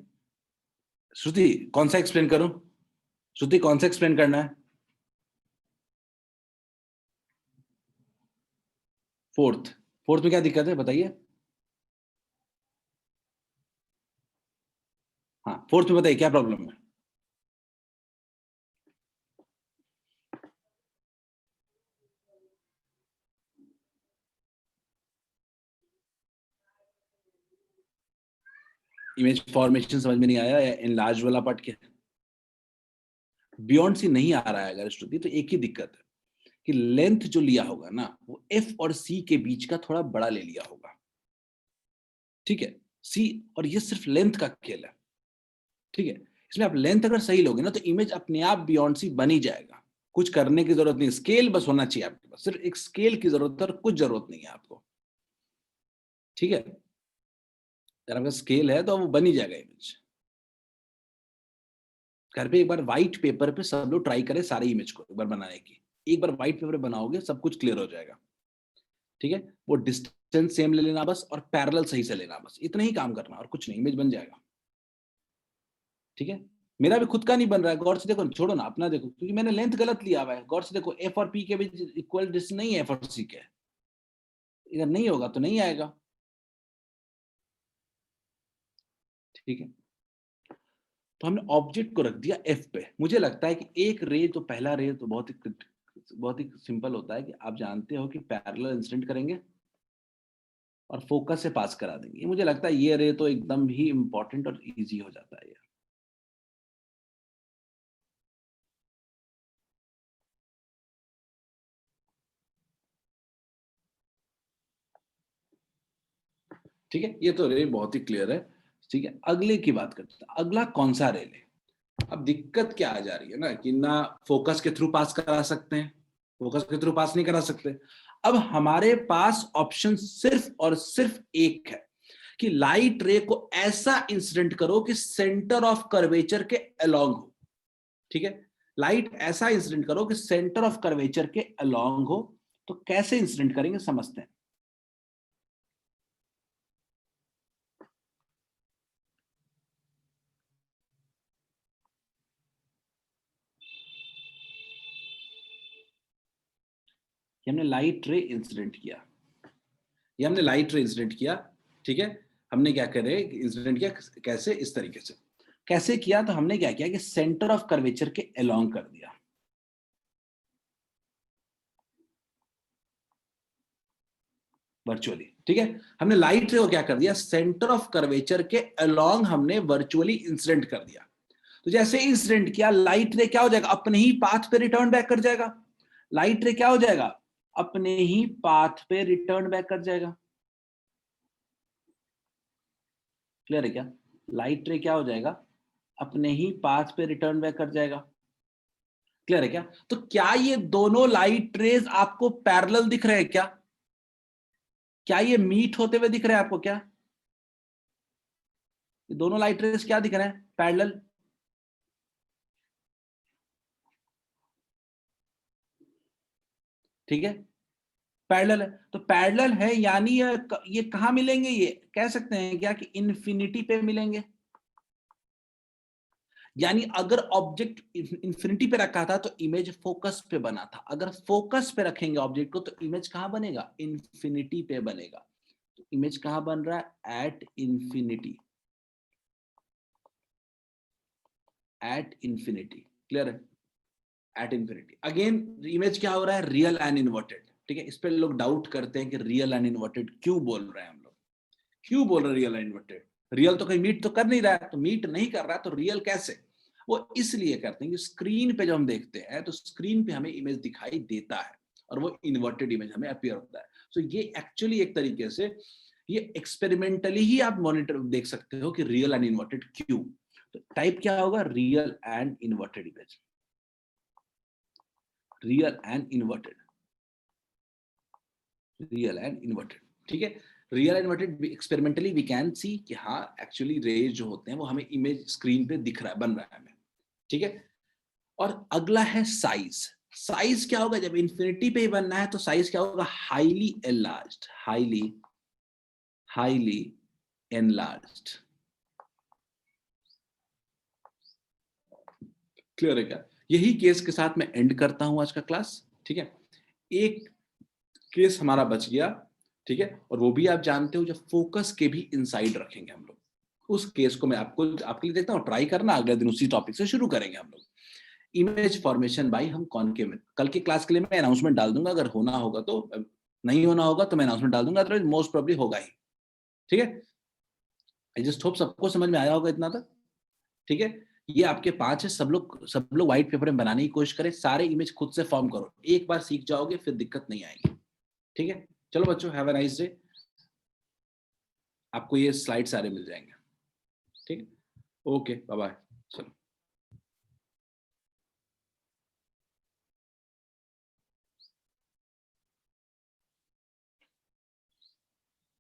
श्रुति कौन सा एक्सप्लेन करूं? श्रुति कौन सा एक्सप्लेन करना है? फोर्थ, फोर्थ में क्या दिक्कत है बताइए? हाँ फोर्थ में बताइए क्या प्रॉब्लम है? इमेज फॉर्मेशन समझ में नहीं आया या एनलार्ज वाला पार्ट क्या? बियॉन्ड सी नहीं आ रहा है अगर श्रुति, तो एक ही दिक्कत है कि लेंथ जो लिया होगा ना वो एफ और सी के बीच का थोड़ा बड़ा ले लिया होगा। ठीक है, सी और ये सिर्फ लेंथ का खेल है। ठीक है, इसमें आप लेंथ अगर सही लोगे ना तो इमेज अपने आप बियॉन्ड सी बन ही जाएगा। कुछ करने की जरूरत नहीं, स्केल बस होना चाहिए आपके पास, सिर्फ एक स्केल की जरूरत है और कुछ जरूरत नहीं है आपको। ठीक है, अगर आपका स्केल है तो वो बन ही जाएगा इमेज। घर पे एक बार व्हाइट पेपर पे सब लोग ट्राई करें सारे इमेज को एक बार बनाने की। एक बार व्हाइट पेपर बनाओगे सब कुछ क्लियर हो जाएगा। ठीक है, वो डिस्टेंस सेम ले लेना बस और पैरेलल सही से लेना, बस इतना ही काम करना और कुछ नहीं, इमेज बन जाएगा। ठीक है, मेरा भी खुद का नहीं बन रहा है, गौर से देखो, छोड़ो ना अपना देखो, क्योंकि मैंने लेंथ गलत लिया हुआ है। गौर से देखो, एफ और पी के बीच इक्वल डिस्टेंस नहीं है, एफ और सी के। इधर नहीं होगा तो नहीं आएगा। ठीक है, तो हमने ऑब्जेक्ट को रख दिया एफ पे। मुझे लगता है कि एक रे, तो पहला रे तो बहुत ही सिंपल होता है कि आप जानते हो कि पैरेलल इंसिडेंट करेंगे और फोकस से पास करा देंगे। मुझे लगता है ये रे तो एकदम ही इंपॉर्टेंट और इजी हो जाता है ये। ठीक है, ये तो रे बहुत ही क्लियर है। ठीक है, अगले की बात करते हैं, अगला कौन सा रे ले। अब दिक्कत क्या आ जा रही है ना कि ना फोकस के थ्रू पास करा सकते हैं, फोकस के थ्रू पास नहीं करा सकते। अब हमारे पास ऑप्शन सिर्फ और सिर्फ एक है कि लाइट रे को ऐसा इंसिडेंट करो कि सेंटर ऑफ कर्वेचर के अलोंग हो। ठीक है, लाइट ऐसा इंसिडेंट करो कि सेंटर ऑफ कर्वेचर के अलोंग हो। तो कैसे इंसिडेंट करेंगे समझते हैं। ये हमने लाइट रे इंसिडेंट किया, ये हमने लाइट रे इंसिडेंट किया, ठीक है। हमने क्या करे इंसिडेंट किया, कैसे, इस तरीके से। कैसे किया, तो हमने क्या किया कि सेंटर ऑफ कर्वेचर के अलोंग कर दिया, वर्चुअली, ठीक है। हमने लाइट रे को क्या कर दिया, सेंटर ऑफ कर्वेचर के अलोंग हमने वर्चुअली इंसिडेंट कर दिया। तो जैसे इंसिडेंट किया, लाइट रे क्या हो जाएगा, अपने ही पाथ पे रिटर्न बैक कर जाएगा। लाइट रे क्या हो जाएगा, अपने ही पाथ पे रिटर्न बैक कर जाएगा। क्लियर है क्या? लाइट रे क्या हो जाएगा, अपने ही पाथ पे रिटर्न बैक कर जाएगा। क्लियर है क्या? तो क्या ये दोनों लाइट रेज आपको पैरेलल दिख रहे हैं क्या? क्या ये मीट होते हुए दिख रहे हैं आपको क्या? ये दोनों लाइट रेज क्या दिख रहे हैं, पैरेलल। ठीक है, पैरेलल है। तो पैरेलल है यानी ये कहां मिलेंगे, ये कह सकते हैं क्या कि इन्फिनिटी पे मिलेंगे। यानी अगर ऑब्जेक्ट इन्फिनिटी पे रखा था तो इमेज फोकस पे बना था, अगर फोकस पे रखेंगे ऑब्जेक्ट को तो इमेज कहां बनेगा, इन्फिनिटी पे बनेगा। तो इमेज कहां बन रहा है, at infinity, at infinity. Clear है, एट इन्फिनिटी। अगेन इमेज क्या हो रहा है, रियल एंड इन्वर्टेड। ठीक है, इस पे लोग डाउट करते हैं कि रियल एंड इन्वर्टेड क्यों बोल रहे हैं हम लोग, क्यों बोल रहे हैं रियल एंड इन्वर्टेड। रियल तो कहीं मीट तो कर नहीं रहा है, तो मीट नहीं कर रहा है तो रियल कैसे। वो इसलिए करते हैं कि स्क्रीन पे जब हम देखते हैं तो स्क्रीन पे हमें इमेज दिखाई देता है और वो इन्वर्टेड इमेज हमें अपीयर होता है। सो ये एक्चुअली एक तरीके से ये एक्सपेरिमेंटली ही आप मॉनिटर देख सकते हो कि रियल एंड इन्वर्टेड क्यों। तो टाइप क्या होगा, real and inverted image, real and inverted, real and inverted. ठीक है, real inverted experimentally we can see कि हाँ एक्चुअली रेज जो होते हैं वो हमें इमेज स्क्रीन पे दिख रहा है, बन रहा है हमें। ठीक है, और अगला है साइज। साइज क्या होगा, जब इंफिनिटी पे ही बनना है तो साइज क्या होगा, highly enlarged, highly enlarged. Clear है क्या? यही केस के साथ मैं एंड करता हूं आज का क्लास। ठीक है, एक केस हमारा बच गया, ठीक है, और वो भी आप जानते हो, जब फोकस के भी इनसाइड रखेंगे हम लोग, उस केस को मैं आपके लिए देखता हूँ, ट्राई करना, अगले दिन उसी टॉपिक से शुरू करेंगे हम लोग। इमेज फॉर्मेशन बाय हम कॉनकेव में, कल के क्लास के लिए मैं अनाउंसमेंट डाल दूंगा, अगर होना होगा तो, नहीं होना होगा तो मैं अनाउंसमेंट डाल दूंगा, अदरवाइज मोस्ट प्रोबेबली होगा ही। ठीक है, आई जस्ट होप सबको समझ में आया होगा इतना तक। ठीक है, ये आपके 5 है, सब लोग व्हाइट पेपर में बनाने की कोशिश करें, सारे इमेज खुद से फॉर्म करो, एक बार सीख जाओगे फिर दिक्कत नहीं आएगी। ठीक है, चलो बच्चों, हैव अ नाइस डे। आपको ये स्लाइड सारे मिल जाएंगे। ठीक है, ओके, बाय बाय, चलो।